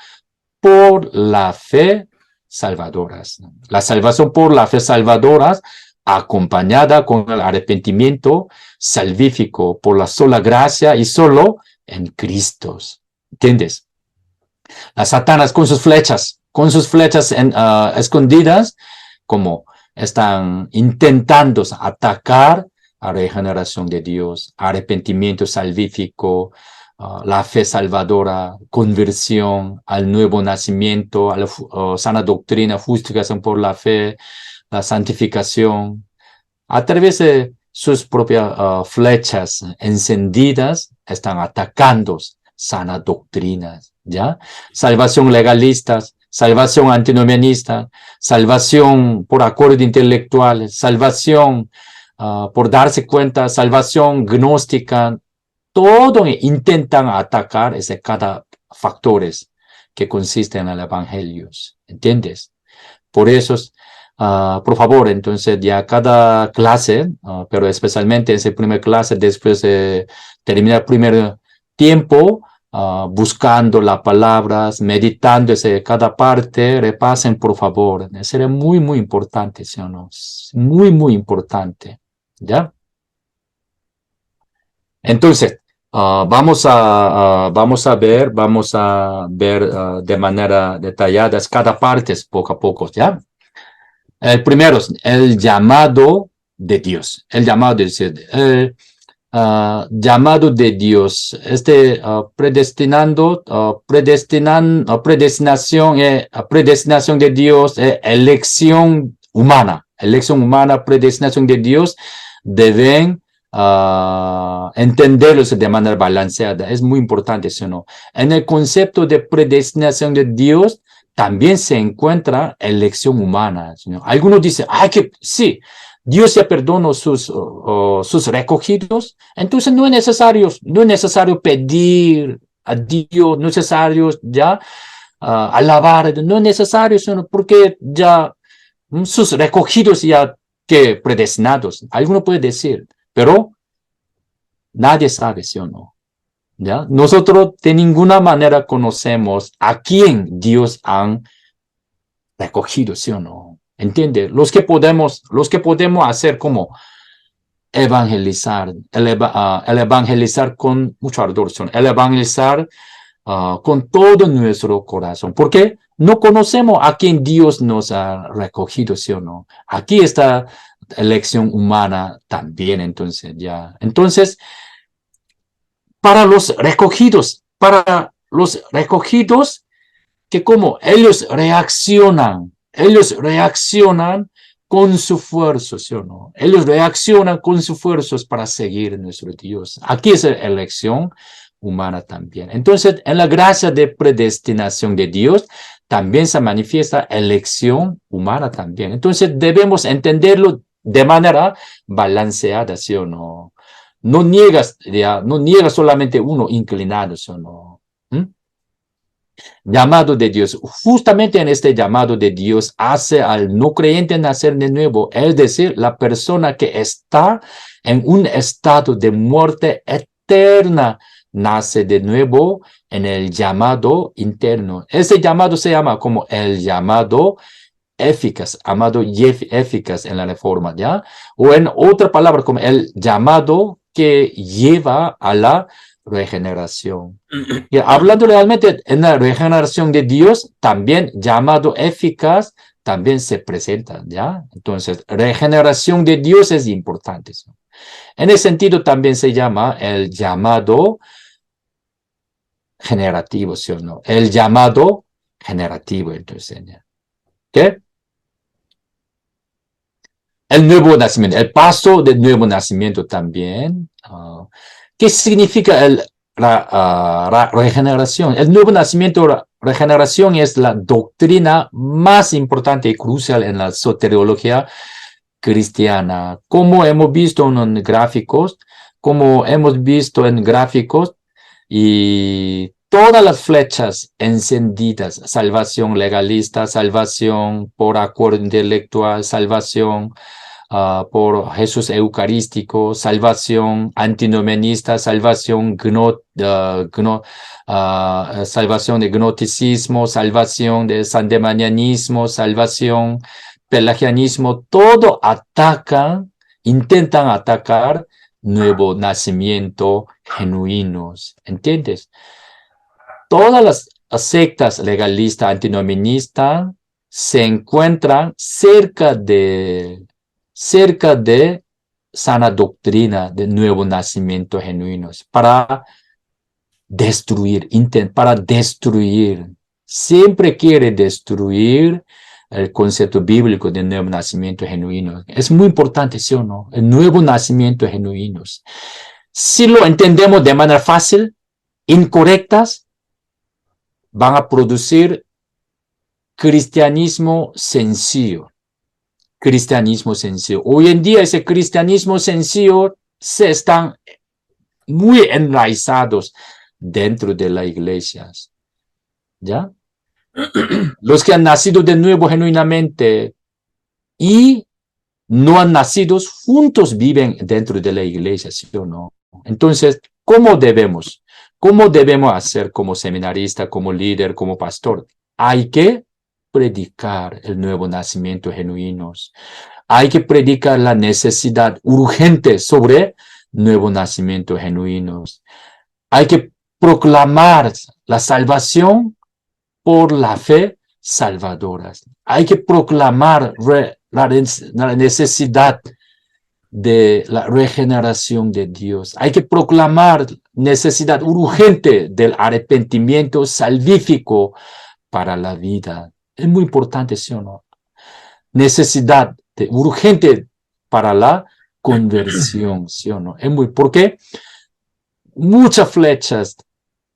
por la fe salvadoras. La salvación por la fe salvadoras acompañada con el arrepentimiento salvífico por la sola gracia y solo en Cristo. ¿Entiendes? Las Satanás con sus flechas escondidas como están intentando atacar a la regeneración de Dios, arrepentimiento salvífico, la fe salvadora, conversión al nuevo nacimiento, a la sana doctrina, justificación por la fe, la santificación. A través de sus propias flechas encendidas, están atacando sana doctrinas, ¿ya? Salvación legalistas, salvación antinomianista, salvación por acuerdo intelectual, salvación por darse cuenta, salvación gnóstica, todo intentan atacar cada factores que consisten en el evangelio, ¿entiendes? Por eso, por favor, entonces ya cada clase, pero especialmente en esa primera clase, después de terminar el primer tiempo, buscando las palabras, meditando cada parte, repasen por favor. Sería muy, muy importante, ¿sí o no? Muy, muy importante, ¿ya? Entonces, vamos a ver de manera detallada cada parte poco a poco, ¿ya? El primero es el llamado de Dios. El llamado de Dios. Llamado de Dios. Predestinación de Dios, elección humana, predestinación de Dios, deben entenderlos de manera balanceada. Es muy importante, ¿sí o no? En el concepto de predestinación de Dios, también se encuentra elección humana, ¿sí? Algunos dicen, que sí, Dios ya perdonó sus recogidos, entonces no es necesario pedir a Dios, no es necesario ya alabar, no es necesario, sino porque ya sus recogidos ya que predestinados. Alguno puede decir, pero nadie sabe, ¿sí o no? ¿Ya? Nosotros de ninguna manera conocemos a quién Dios han recogido, ¿sí o no? ¿Entiende? Los que podemos hacer como evangelizar, el evangelizar con mucha adoración, el evangelizar con todo nuestro corazón. Porque no conocemos a quién Dios nos ha recogido, ¿sí o no? Aquí está elección humana también, entonces, ya. Entonces, para los recogidos, que como ellos reaccionan con su fuerza, ¿sí o no? Ellos reaccionan con sus fuerzas para seguir a nuestro Dios. Aquí es elección humana también. Entonces, en la gracia de predestinación de Dios, también se manifiesta elección humana también. Entonces, debemos entenderlo de manera balanceada, ¿sí o no? No niegas solamente uno inclinado, ¿sí o no? ¿Mm? Llamado de Dios. Justamente en este llamado de Dios hace al no creyente nacer de nuevo, es decir, la persona que está en un estado de muerte eterna nace de nuevo en el llamado interno. Ese llamado se llama como el llamado eficaz, eficaz en la Reforma, ¿ya? O en otra palabra, como el llamado que lleva a la regeneración. Y hablando realmente en la regeneración de Dios, también llamado eficaz, también se presenta, ¿ya? Entonces, regeneración de Dios es importante. En ese sentido, también se llama el llamado generativo, ¿sí o no? El llamado generativo, entonces, ¿ya? ¿Qué? El nuevo nacimiento, el paso del nuevo nacimiento también. ¿Qué significa la regeneración? El nuevo nacimiento, regeneración es la doctrina más importante y crucial en la soteriología cristiana. Como hemos visto en gráficos, y todas las flechas encendidas, salvación legalista, salvación por acuerdo intelectual, salvación por Jesús eucarístico, salvación antinomenista, salvación salvación de gnosticismo, salvación de sandemanianismo, salvación pelagianismo, todo intentan atacar nuevo nacimiento genuinos, ¿entiendes? Todas las sectas legalistas antinoministas se encuentran cerca de sana doctrina de nuevo nacimiento genuinos para destruir, siempre quiere destruir el concepto bíblico de nuevo nacimiento genuino. Es muy importante, ¿sí o no? El nuevo nacimiento genuino. Si lo entendemos de manera fácil, incorrectas, van a producir cristianismo sencillo. Cristianismo sencillo. Hoy en día ese cristianismo sencillo se están muy enraizados dentro de las iglesias. ¿Ya? Los que han nacido de nuevo genuinamente y no han nacido juntos viven dentro de la iglesia, ¿sí o no? Entonces, ¿cómo debemos hacer como seminarista, como líder, como pastor? Hay que predicar el nuevo nacimiento genuino. Hay que predicar la necesidad urgente sobre nuevo nacimiento genuino. Hay que proclamar la salvación por la fe salvadora. Hay que proclamar la necesidad de la regeneración de Dios. Hay que proclamar necesidad urgente del arrepentimiento salvífico para la vida. Es muy importante, ¿sí o no? Necesidad urgente para la conversión, ¿sí o no? Porque muchas flechas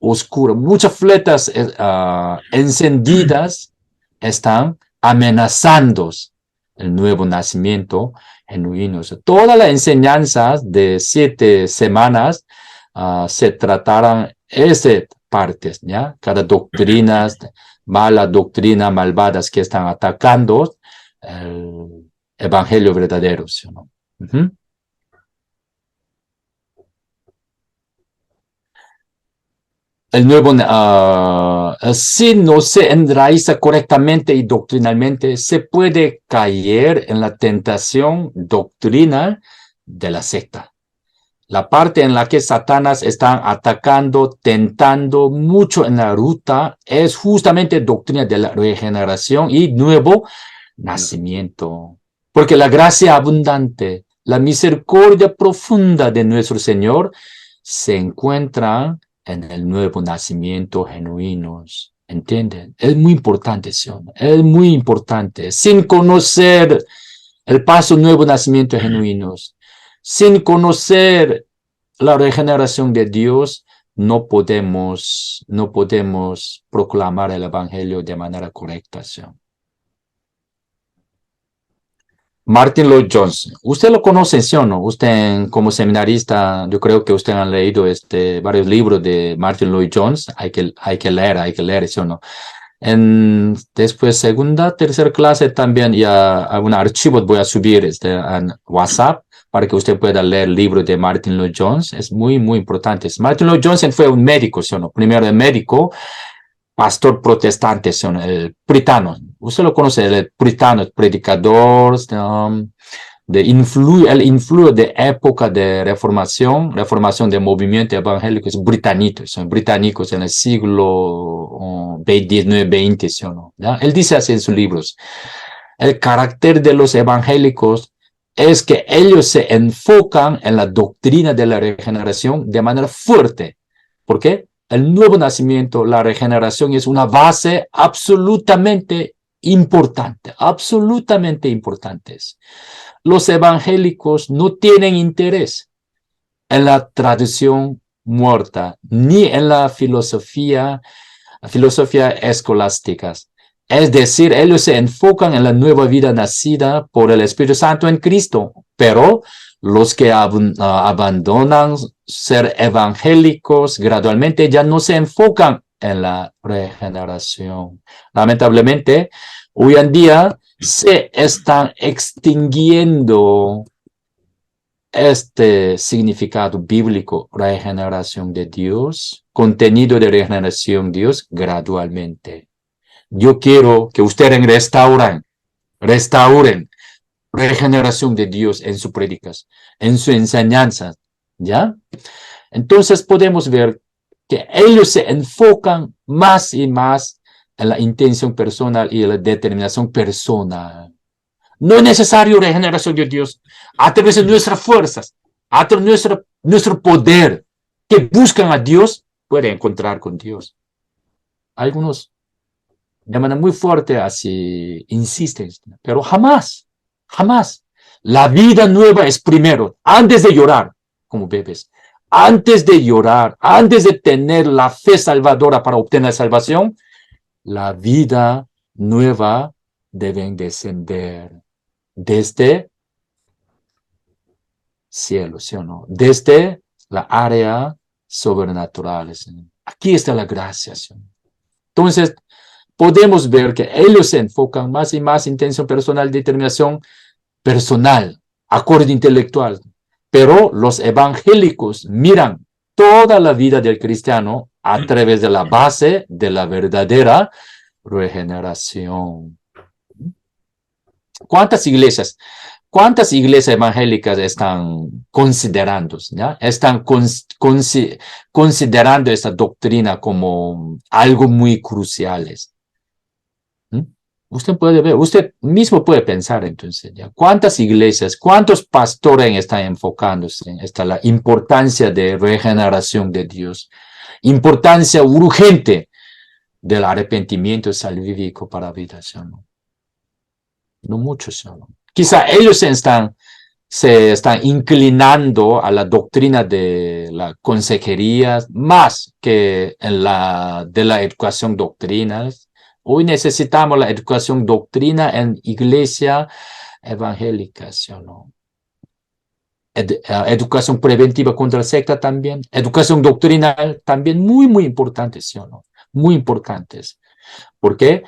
oscuras, muchas flechas encendidas están amenazando el nuevo nacimiento genuino. Todas las enseñanzas de 7 semanas se tratarán esas partes, ¿ya? Cada mala doctrina, malvadas que están atacando evangelio verdadero, ¿sí o no? Ujú. El nuevo, si no se enraiza correctamente y doctrinalmente, se puede caer en la tentación doctrinal de la secta. La parte en la que Satanás está atacando, tentando mucho en la ruta, es justamente doctrina de la regeneración y nuevo nacimiento. Porque la gracia abundante, la misericordia profunda de nuestro Señor se encuentra en el nuevo nacimiento genuinos. ¿Entienden? Es muy importante, ¿sí o no? Es muy importante. Sin conocer el paso nuevo nacimiento genuinos, sin conocer la regeneración de Dios, no podemos proclamar el evangelio de manera correcta, ¿sí? Martin Lloyd Jones, usted lo conoce, ¿sí o no? Usted como seminarista, yo creo que usted ha leído varios libros de Martin Lloyd Jones, hay que leer, ¿sí o no? Después, segunda, tercera clase también ya algún archivo voy a subir en WhatsApp para que usted pueda leer el libro de Martin Lloyd Jones. Es muy, muy importante. Martin Lloyd Jones fue un médico, ¿sí o no? Primero de médico, pastor protestante, ¿sí o no? El puritano. Usted lo conoce, el puritano, el predicador, el influjo de época de reformación de movimiento evangélicos británicos, son británicos en el siglo XIX, ¿sí o no? ¿Ya? Él dice así en sus libros, el carácter de los evangélicos es que ellos se enfocan en la doctrina de la regeneración de manera fuerte. ¿Por qué? El nuevo nacimiento, la regeneración es una base absolutamente importante, absolutamente importantes. Los evangélicos no tienen interés en la tradición muerta, ni en la filosofía escolástica. Es decir, ellos se enfocan en la nueva vida nacida por el Espíritu Santo en Cristo, pero los que abandonan ser evangélicos gradualmente ya no se enfocan en la regeneración. Lamentablemente, hoy en día se están extinguiendo este significado bíblico, regeneración de Dios, contenido de regeneración de Dios gradualmente. Yo quiero que ustedes restauren regeneración de Dios en sus prédicas, en su enseñanza, ¿ya? Entonces podemos ver que ellos se enfocan más y más en la intención personal y en la determinación personal. No es necesario regeneración de Dios a través de nuestras fuerzas, a través de nuestro poder, que buscan a Dios, pueden encontrar con Dios. Algunos de manera muy fuerte así insisten, pero jamás. La vida nueva es primero, antes de llorar, como bebés. Antes de llorar, antes de tener la fe salvadora para obtener salvación, la vida nueva debe descender desde cielo, ¿sí o no? Desde la área sobrenatural. ¿Sí? Aquí está la gracia, ¿sí? Entonces, podemos ver que ellos se enfocan más y más en intención personal, determinación personal, acuerdo intelectual. Pero los evangélicos miran toda la vida del cristiano a través de la base de la verdadera regeneración. ¿Cuántas iglesias evangélicas están considerando, ¿ya? Están considerando esta doctrina como algo muy crucial? ¿Mm? Usted puede ver, usted mismo puede pensar entonces, ¿ya? ¿Cuántas iglesias, cuántos pastores están enfocándose en la importancia de regeneración de Dios? Importancia urgente del arrepentimiento salvífico para la vida, ¿sí o no? No muchos, ¿no? Quizá ellos se están inclinando a la doctrina de la consejería más que de la educación doctrinal. Hoy necesitamos la educación doctrina en iglesia evangélica, ¿sí o no? Educación preventiva contra la secta también. Educación doctrinal también muy, muy importante, ¿sí o no? Muy importantes. ¿Por qué?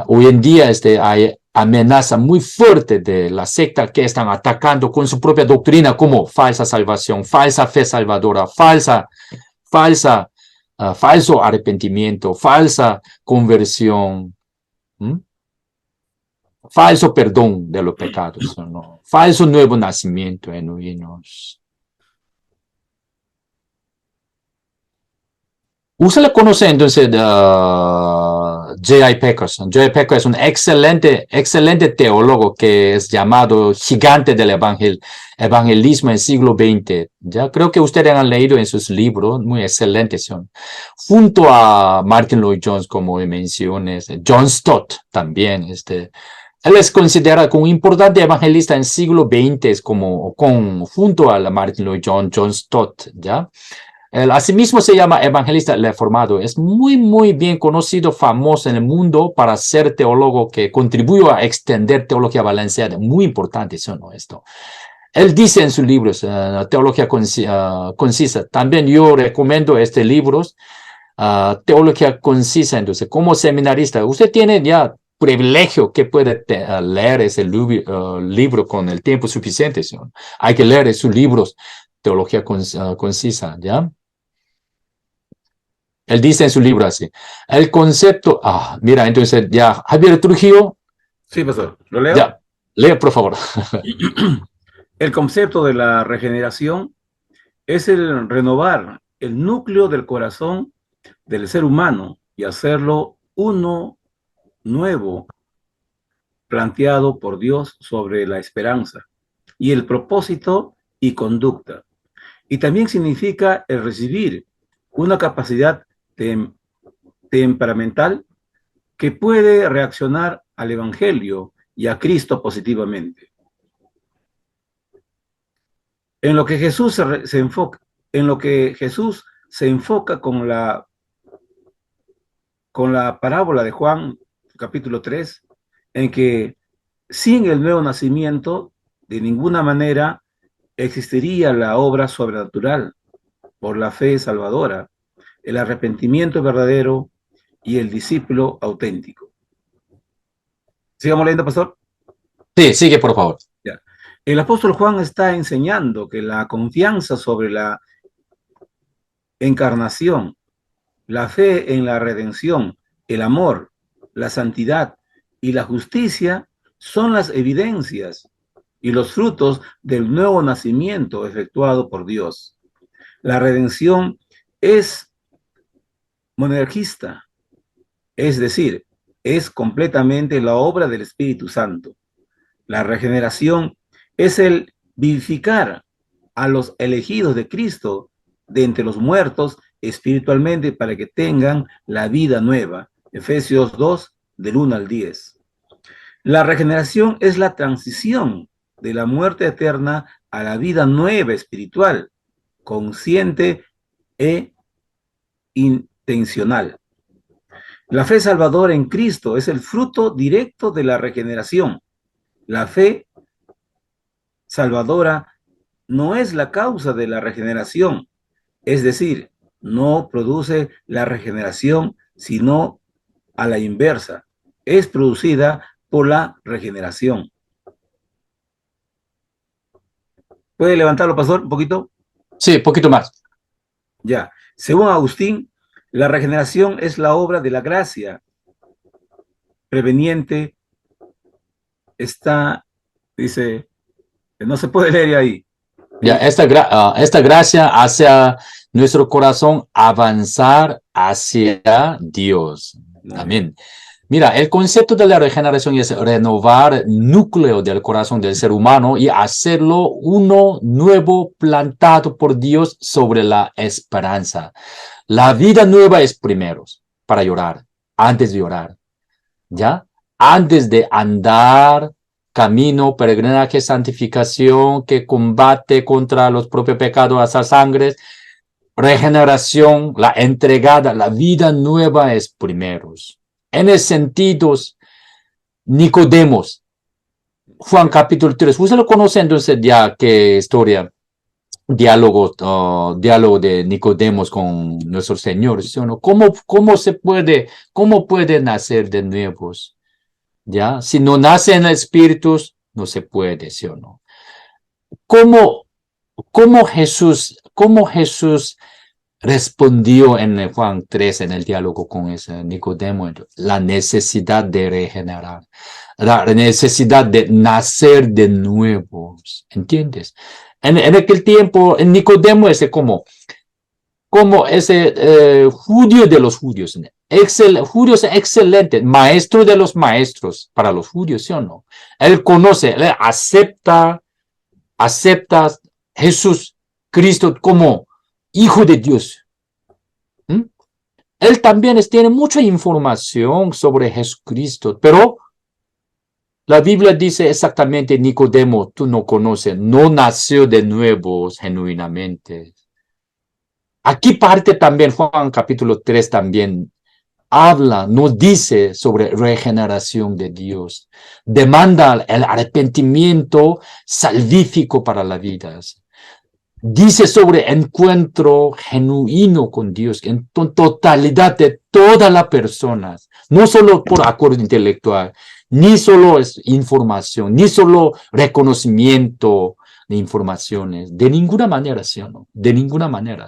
Hoy en día hay amenaza muy fuerte de la secta que están atacando con su propia doctrina como falsa salvación, falsa fe salvadora, falso arrepentimiento, falsa conversión, falso perdón de los pecados, ¿no? Falso nuevo nacimiento genuinos. Usted le conoce entonces J.I. Packerson. J.I. Packerson es un excelente teólogo que es llamado gigante del evangelismo en el siglo XX. Ya creo que ustedes han leído en sus libros, muy excelentes son. Junto a Martin Lloyd-Jones, como mencioné, John Stott también. Él es considerado como un importante evangelista en el siglo XX, junto a Martin Lloyd-Jones, John Stott, ¿ya? Él asimismo se llama evangelista reformado. Es muy bien conocido, famoso en el mundo para ser teólogo que contribuyó a extender teología balanceada. Muy importante eso, ¿no? Esto. Él dice en sus libros, Teología Concisa. También yo recomiendo este libro, Teología Concisa. Entonces, como seminarista, usted tiene ya privilegio que puede leer ese libro con el tiempo suficiente, ¿no? Hay que leer sus libros, Teología Concisa, ¿ya? Él dice en su libro así, el concepto, mira, entonces ya, Javier Trujillo. Sí, pastor, ¿lo leo? Ya, lee por favor. El concepto de la regeneración es el renovar el núcleo del corazón del ser humano y hacerlo uno nuevo, planteado por Dios sobre la esperanza y el propósito y conducta. Y también significa el recibir una capacidad temperamental que puede reaccionar al Evangelio y a Cristo positivamente. En lo que Jesús se enfoca con la parábola de Juan, capítulo 3, en que sin el nuevo nacimiento, de ninguna manera existiría la obra sobrenatural por la fe salvadora, el arrepentimiento verdadero y el discípulo auténtico. ¿Sigamos leyendo, pastor? Sí, sigue, por favor. Ya. El apóstol Juan está enseñando que la confianza sobre la encarnación, la fe en la redención, el amor, la santidad y la justicia son las evidencias y los frutos del nuevo nacimiento efectuado por Dios. La redención es monergista, es decir, es completamente la obra del Espíritu Santo. La regeneración es el vivificar a los elegidos de Cristo de entre los muertos espiritualmente para que tengan la vida nueva. Efesios 2, del 1 al 10. La regeneración es la transición de la muerte eterna a la vida nueva espiritual, consciente e intencional. La fe salvadora en Cristo es el fruto directo de la regeneración. La fe salvadora no es la causa de la regeneración, es decir, no produce la regeneración, sino a la inversa. Es producida por la regeneración. ¿Puede levantarlo, pastor, un poquito? Sí, un poquito más. Ya. Según Agustín, la regeneración es la obra de la gracia preveniente. Dice, no se puede leer ahí. Ya, esta gracia hace a nuestro corazón avanzar hacia Dios. Amén. Mira, el concepto de la regeneración es renovar el núcleo del corazón del ser humano y hacerlo uno nuevo, plantado por Dios sobre la esperanza. La vida nueva es primero para llorar, antes de llorar, ¿ya? Antes de andar camino, peregrinaje, santificación, que combate contra los propios pecados hasta sangre, regeneración, la entregada, la vida nueva es primeros. En ese sentido, Nicodemos, Juan capítulo 3, usted lo conoce entonces ya qué historia, diálogo de Nicodemos con nuestro Señor, ¿sí o no? ¿Cómo puede nacer de nuevos? ¿ya? Si no nace en espíritus, no se puede, ¿sí o no? ¿Cómo, cómo Jesús respondió en el Juan 3, en el diálogo con ese Nicodemo? La necesidad de regenerar, la necesidad de nacer de nuevo, ¿entiendes? En aquel tiempo, en Nicodemo ese como ese judío de los judíos, judíos excelente, maestro de los maestros para los judíos, ¿sí o no? Él conoce, él acepta Jesús Cristo como Hijo de Dios. ¿Mm? Él también tiene mucha información sobre Jesucristo, pero la Biblia dice exactamente, Nicodemo, tú no conoces, no nació de nuevo genuinamente. Aquí parte también, Juan capítulo 3 también habla, nos dice sobre regeneración de Dios. Demanda el arrepentimiento salvífico para la vida. Dice sobre encuentro genuino con Dios en totalidad de todas las personas, no solo por acuerdo intelectual, ni solo es información, ni solo reconocimiento de informaciones, de ninguna manera, ¿sí o no? De ninguna manera.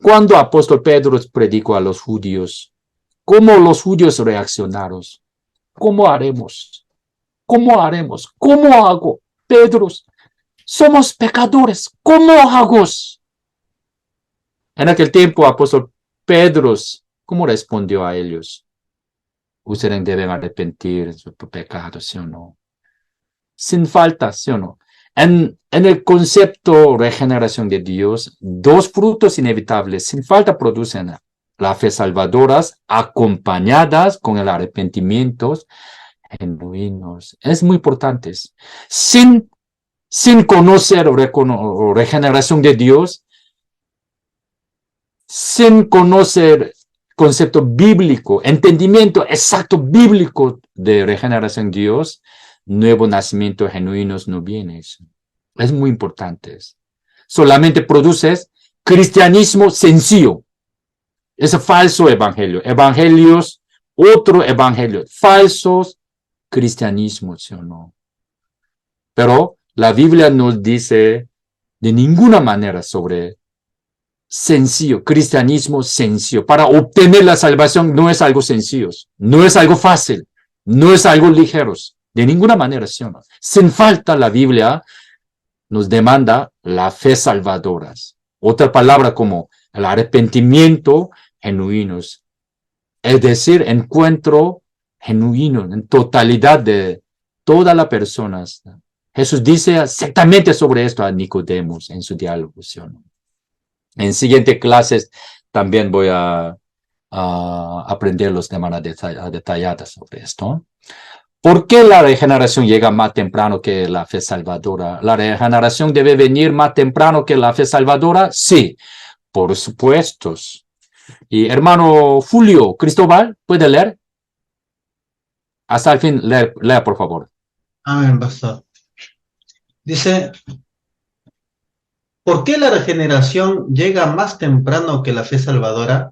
Cuando apóstol Pedro predicó a los judíos, ¿cómo los judíos reaccionaron? ¿Cómo haremos? ¿Cómo haremos? ¿Cómo hago? Pedro, somos pecadores. ¿Cómo hago? En aquel tiempo, apóstol Pedro, ¿cómo respondió a ellos? Ustedes deben arrepentir de su pecado, ¿sí o no? Sin falta, ¿sí o no? En el concepto regeneración de Dios, dos frutos inevitables sin falta producen la fe salvadoras acompañadas con el arrepentimiento genuinos. Es muy importante. Sin conocer regeneración de Dios, sin conocer concepto bíblico, entendimiento exacto bíblico de regeneración de Dios, nuevo nacimiento genuinos no viene. Es muy importante. Solamente produces cristianismo sencillo. Es falso evangelio. Evangelios, otro evangelio. Falsos cristianismos, ¿sí o no? Pero la Biblia nos dice de ninguna manera sobre sencillo, cristianismo sencillo. Para obtener la salvación no es algo sencillo, no es algo fácil, no es algo ligero. De ninguna manera, ¿sí o no? Sin falta, la Biblia nos demanda la fe salvadora. Otra palabra como el arrepentimiento genuino. Es decir, encuentro genuino en totalidad de todas las personas. Jesús dice exactamente sobre esto a Nicodemo en su diálogo, ¿sí o no? En siguientes clases también voy a aprenderlos de manera detallada sobre esto. ¿Por qué la regeneración llega más temprano que la fe salvadora? ¿La regeneración debe venir más temprano que la fe salvadora? Sí, por supuesto. Y hermano Julio Cristóbal, ¿puede leer? Hasta el fin, lea por favor. Amén, pastor. Dice, ¿por qué la regeneración llega más temprano que la fe salvadora?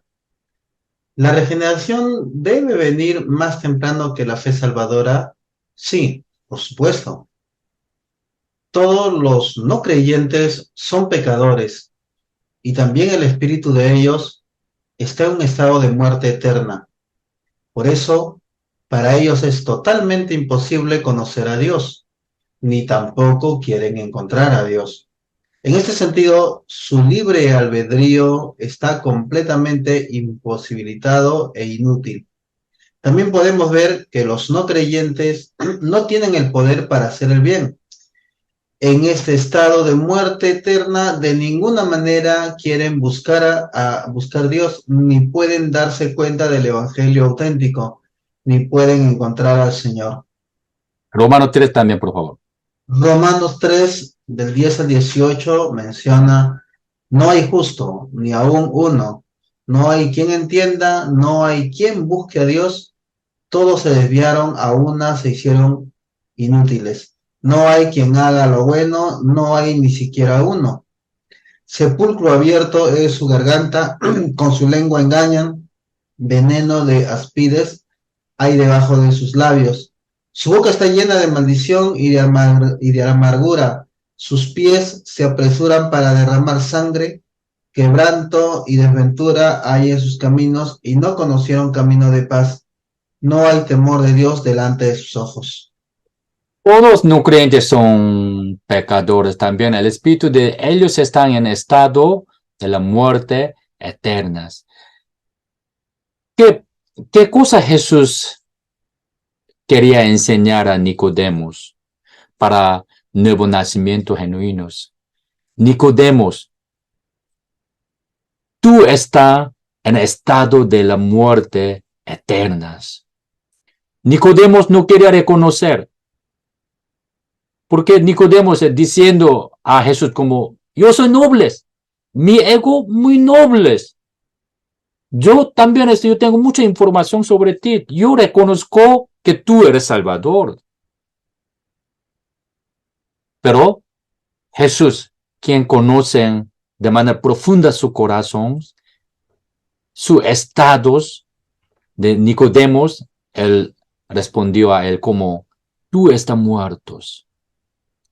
¿La regeneración debe venir más temprano que la fe salvadora? Sí, por supuesto. Todos los no creyentes son pecadores y también el espíritu de ellos está en un estado de muerte eterna. Por eso, para ellos es totalmente imposible conocer a Dios, ni tampoco quieren encontrar a Dios. En este sentido, su libre albedrío está completamente imposibilitado e inútil. También podemos ver que los no creyentes no tienen el poder para hacer el bien. En este estado de muerte eterna, de ninguna manera quieren buscar a Dios, ni pueden darse cuenta del evangelio auténtico, ni pueden encontrar al Señor. Romanos 3 también, por favor. Romanos 3, del 10 al 18, menciona, no hay justo, ni aún uno, no hay quien entienda, no hay quien busque a Dios, todos se desviaron, a una se hicieron inútiles. No hay quien haga lo bueno, no hay ni siquiera uno. Sepulcro abierto es su garganta, con su lengua engañan, veneno de aspides hay debajo de sus labios. Su boca está llena de maldición y de amargura. Sus pies se apresuran para derramar sangre. Quebranto y desventura hay en sus caminos y no conocieron camino de paz. No hay temor de Dios delante de sus ojos. Todos no creyentes son pecadores también. El espíritu de ellos están en estado de la muerte eterna. ¿Qué cosa Jesús quería enseñar a Nicodemos para nuevo nacimiento genuinos? Nicodemos, tú estás en estado de la muerte eterna. Nicodemos no quería reconocer, porque Nicodemos diciendo a Jesús como, yo soy noble, mi ego muy noble. Yo también yo tengo mucha información sobre ti. Yo reconozco que tú eres Salvador. Pero Jesús, quien conoce de manera profunda su corazón, sus estados de Nicodemos, él respondió a él como, tú estás muertos.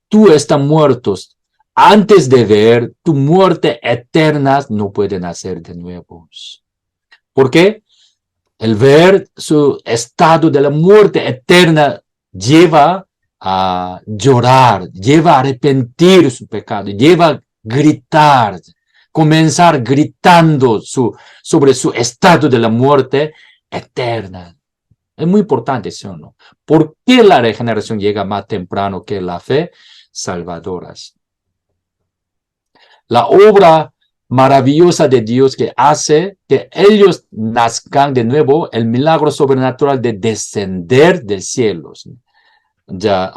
Tú estás muertos. Antes de ver tu muerte eterna, no puede nacer de nuevo. ¿Por qué? El ver su estado de la muerte eterna lleva a llorar, lleva a arrepentir su pecado, lleva a gritar, comenzar gritando sobre su estado de la muerte eterna. Es muy importante, ¿sí o no? ¿Por qué la regeneración llega más temprano que la fe salvadora? La obra maravillosa de Dios que hace que ellos nazcan de nuevo, el milagro sobrenatural de descender del cielo. Ya,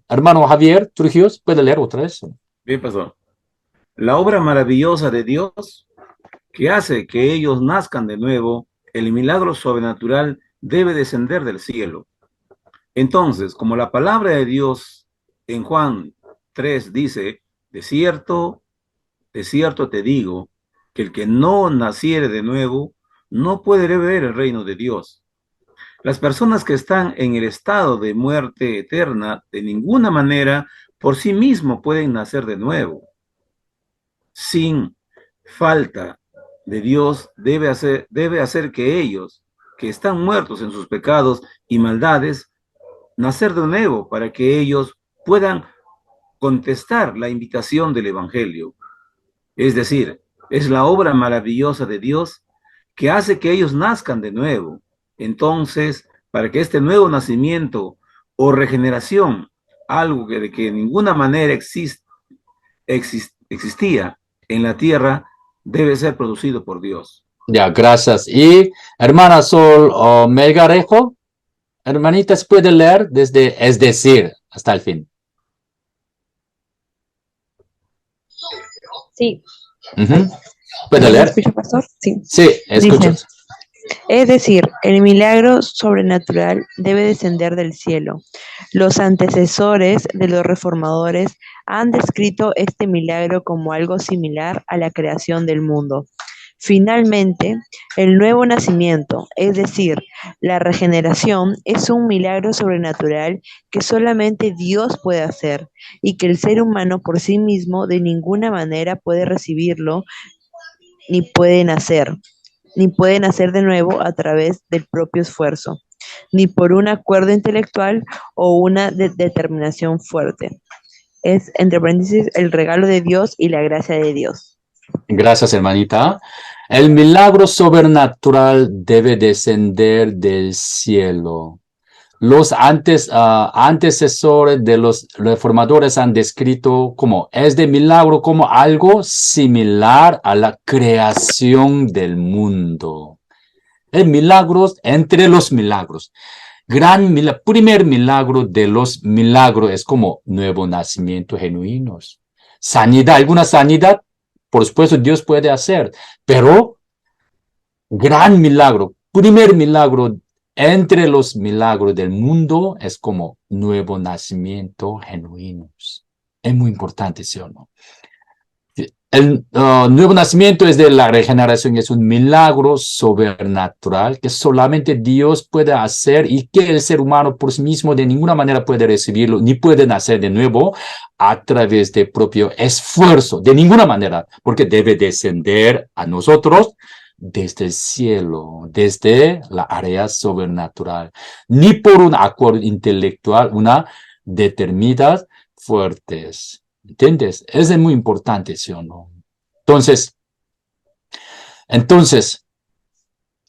hermano Javier Trujillo, ¿puede leer otra vez? Bien, pastor. La obra maravillosa de Dios que hace que ellos nazcan de nuevo, el milagro sobrenatural debe descender del cielo. Entonces, como la palabra de Dios en Juan 3 dice, de cierto te digo, que el que no naciere de nuevo no puede ver el reino de Dios. Las personas que están en el estado de muerte eterna, de ninguna manera por sí mismo pueden nacer de nuevo. Sin falta de Dios debe hacer que ellos, que están muertos en sus pecados y maldades, nacer de nuevo para que ellos puedan contestar la invitación del Evangelio. Es decir, es la obra maravillosa de Dios que hace que ellos nazcan de nuevo. Entonces, para que este nuevo nacimiento o regeneración, algo que de que ninguna manera existía en la tierra, debe ser producido por Dios. Ya, gracias. Y hermana Sol Melgarejo, hermanitas, puede leer desde es decir hasta el fin. Sí. ¿Puede ¿Me leer? escucha, pastor? Sí. Sí, escucho. Dice, es decir, el milagro sobrenatural debe descender del cielo. Los antecesores de los reformadores han descrito este milagro como algo similar a la creación del mundo. Finalmente, el nuevo nacimiento, es decir, la regeneración, es un milagro sobrenatural que solamente Dios puede hacer y que el ser humano por sí mismo de ninguna manera puede recibirlo ni puede nacer de nuevo a través del propio esfuerzo, ni por un acuerdo intelectual o una determinación fuerte. Es, entre paréntesis, el regalo de Dios y la gracia de Dios. Gracias, hermanita. El milagro sobrenatural debe descender del cielo. Los antecesores de los reformadores han descrito como es de milagro como algo similar a la creación del mundo. El milagro entre los milagros. Primer milagro de los milagros es como nuevo nacimiento genuinos. Sanidad, alguna sanidad, por supuesto Dios puede hacer, pero gran milagro, primer milagro entre los milagros del mundo es como nuevo nacimiento genuinos. Es muy importante, ¿sí o no? el nuevo nacimiento es de la regeneración, es un milagro sobrenatural que solamente Dios puede hacer y que el ser humano por sí mismo de ninguna manera puede recibirlo, ni puede nacer de nuevo a través de propio esfuerzo, de ninguna manera, porque debe descender a nosotros desde el cielo, desde la área sobrenatural, ni por un acuerdo intelectual, una determinadas fuertes. ¿Entiendes? Es muy importante, ¿sí o no? Entonces,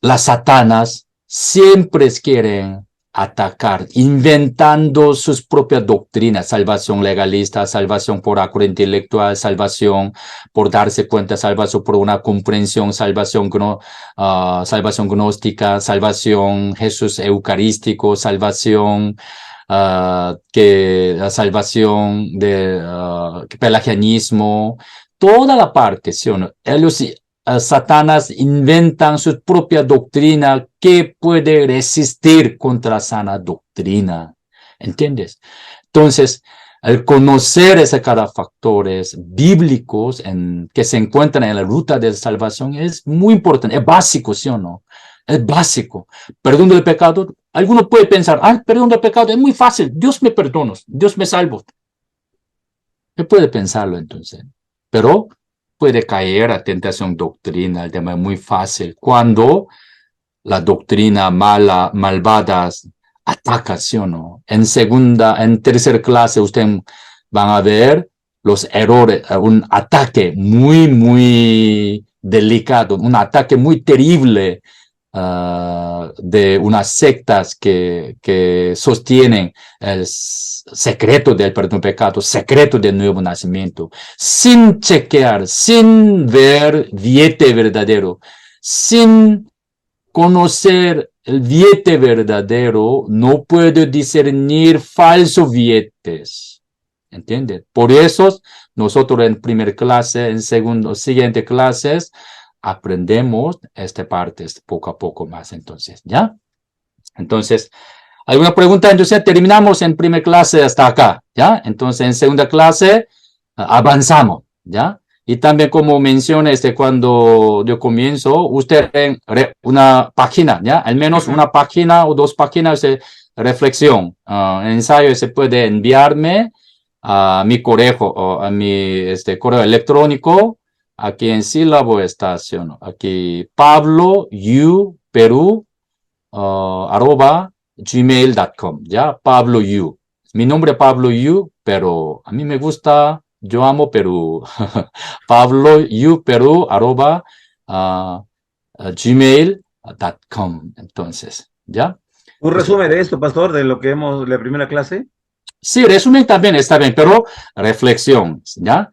las satanas siempre quieren atacar, inventando sus propias doctrinas, salvación legalista, salvación por acuerdo intelectual, salvación por darse cuenta, salvación por una comprensión, salvación gnóstica, salvación Jesús eucarístico, salvación salvación de pelagianismo, toda la parte, ¿sí o no? Ellos Satanás inventan su propia doctrina que puede resistir contra sana doctrina. ¿Entiendes? Entonces, al conocer esos cada factores bíblicos que se encuentran en la ruta de salvación es muy importante, es básico, ¿sí o no? Es básico. Perdón del pecado. Alguno puede pensar, perdón del pecado es muy fácil. Dios me perdona, Dios me salvo. Él puede pensarlo entonces. Pero puede caer a tentación doctrinal de manera muy fácil cuando la doctrina malvada ataca, ¿sí o no? En tercera clase ustedes van a ver los errores, un ataque muy delicado, un ataque muy terrible de unas sectas que sostienen el secreto del perdón de pecado, secreto del nuevo nacimiento, sin chequear, sin ver viete verdadero, sin conocer el viete verdadero, no puede discernir falsos vietes. ¿Entiendes? Por eso nosotros en primera clase, en siguiente clases, aprendemos esta parte poco a poco más, entonces, ¿ya? Entonces, ¿alguna pregunta? Entonces, terminamos en primera clase hasta acá, ¿ya? Entonces, en segunda clase, avanzamos, ¿ya? Y también como mencioné, cuando yo comienzo, usted en una página, ¿ya? Al menos una página o dos páginas de reflexión, ensayo se puede enviarme a mi correo, o a mi correo electrónico. Aquí en sílabo estación, aquí pabloyu.peru @gmail.com, ¿ya? Pablo Yu. Mi nombre es Pablo Yu, pero a mí me gusta, yo amo Perú. Pablo Yu Perú @gmail.com. Entonces, ¿ya? Un resumen de esto, pastor, de lo que hemos, la primera clase. Sí, resumen también está bien, pero reflexión, ¿ya?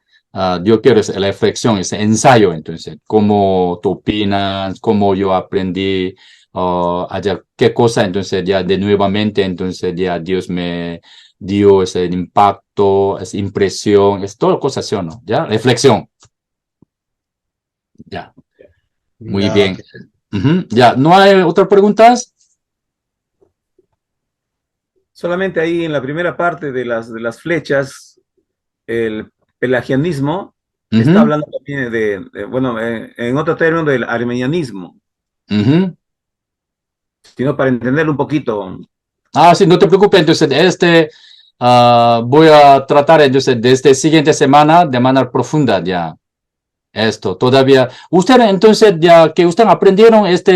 Yo quiero esa reflexión, ese ensayo, entonces, cómo tú opinas, cómo yo aprendí, qué cosa, entonces, ya de nuevamente, entonces, ya Dios me dio ese impacto, esa impresión, es toda cosa, ¿sí o no? ¿Ya? Reflexión. Ya. Muy Ya, bien. Ya, ¿no hay otras preguntas? Solamente ahí en la primera parte de las flechas, el pelagianismo está hablando también bueno, en otro término del armenianismo, sino para entenderlo un poquito. Sí, no te preocupes, entonces, voy a tratar, entonces, desde siguiente semana de manera profunda ya. Esto, todavía. Ustedes, entonces, ya que ustedes aprendieron esta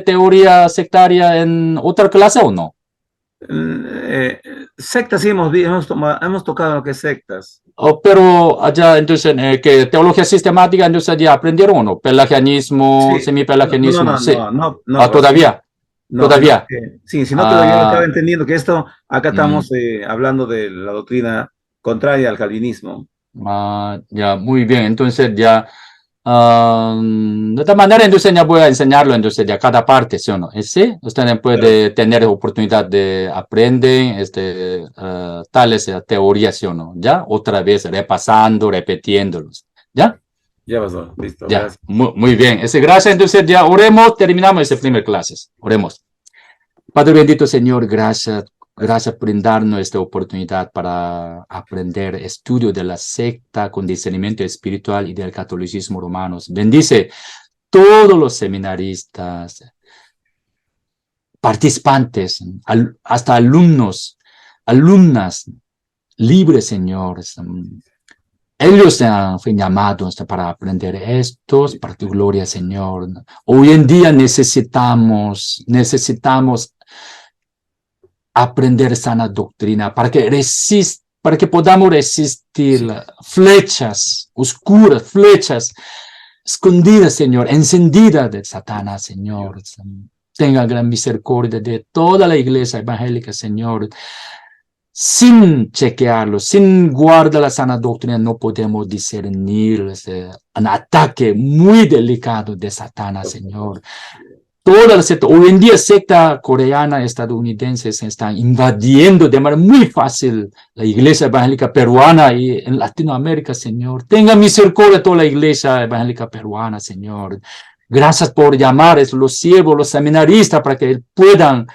teoría sectaria en otra clase o no? Sectas sí hemos tocado lo que es sectas. Pero allá, entonces, que teología sistemática, entonces, ya aprendieron o no? Pelagianismo, Sí, semipelagianismo, sí. no, Todavía, no, todavía. sí, sino que yo lo estaba entendiendo que acá estamos hablando de la doctrina contraria al calvinismo. Ya, muy bien. Entonces, ya, de esta manera, entonces, ya voy a enseñarlo, entonces, ya cada parte, ¿sí o no? Sí, usted puede tener oportunidad de aprender, tales teorías, ¿sí o no? Ya, otra vez, repasando, repitiéndolos. ¿Ya? Ya pasó, listo, Ya, gracias. muy bien. Gracias, entonces, ya oremos, terminamos esta primera clase. Oremos. Padre bendito, Señor, gracias Gracias por darnos esta oportunidad para aprender estudio de la secta con discernimiento espiritual y del catolicismo romano. Bendice todos los seminaristas, participantes, hasta alumnos, alumnas, libres, Señor. Ellos fueron llamados para aprender estos para tu gloria, Señor. Hoy en día necesitamos aprender sana doctrina para que podamos resistir flechas oscuras, flechas escondidas, Señor, encendidas de Satanás, Señor. Tenga gran misericordia de toda la iglesia evangélica, Señor. Sin chequearlo, sin guardar la sana doctrina, no podemos discernir un ataque muy delicado de Satanás, Señor. Toda la secta, hoy en día secta coreana, estadounidense, se están invadiendo de manera muy fácil la iglesia evangélica peruana y en Latinoamérica, Señor. Tenga misericordia de toda la iglesia evangélica peruana, Señor. Gracias por llamar a los siervos, los seminaristas, para que puedan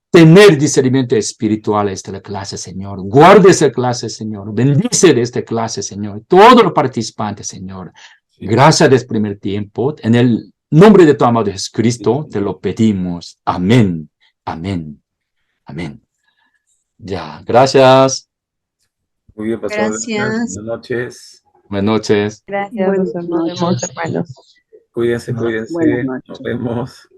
tener discernimiento espiritual esta clase, Señor. Guarde esta clase, Señor. Bendice de esta clase, Señor. Todos los participantes, Señor. Gracias del primer tiempo. En el nombre de tu amado Jesucristo te lo pedimos. Amén. Amén. Amén. Ya, gracias. Muy bien, pastor. Gracias. Buenas noches. Buenas noches. Gracias, Buenas pastor. Nos vemos, noches. hermanos. Cuídense, Buenas cuídense. noches. Nos vemos.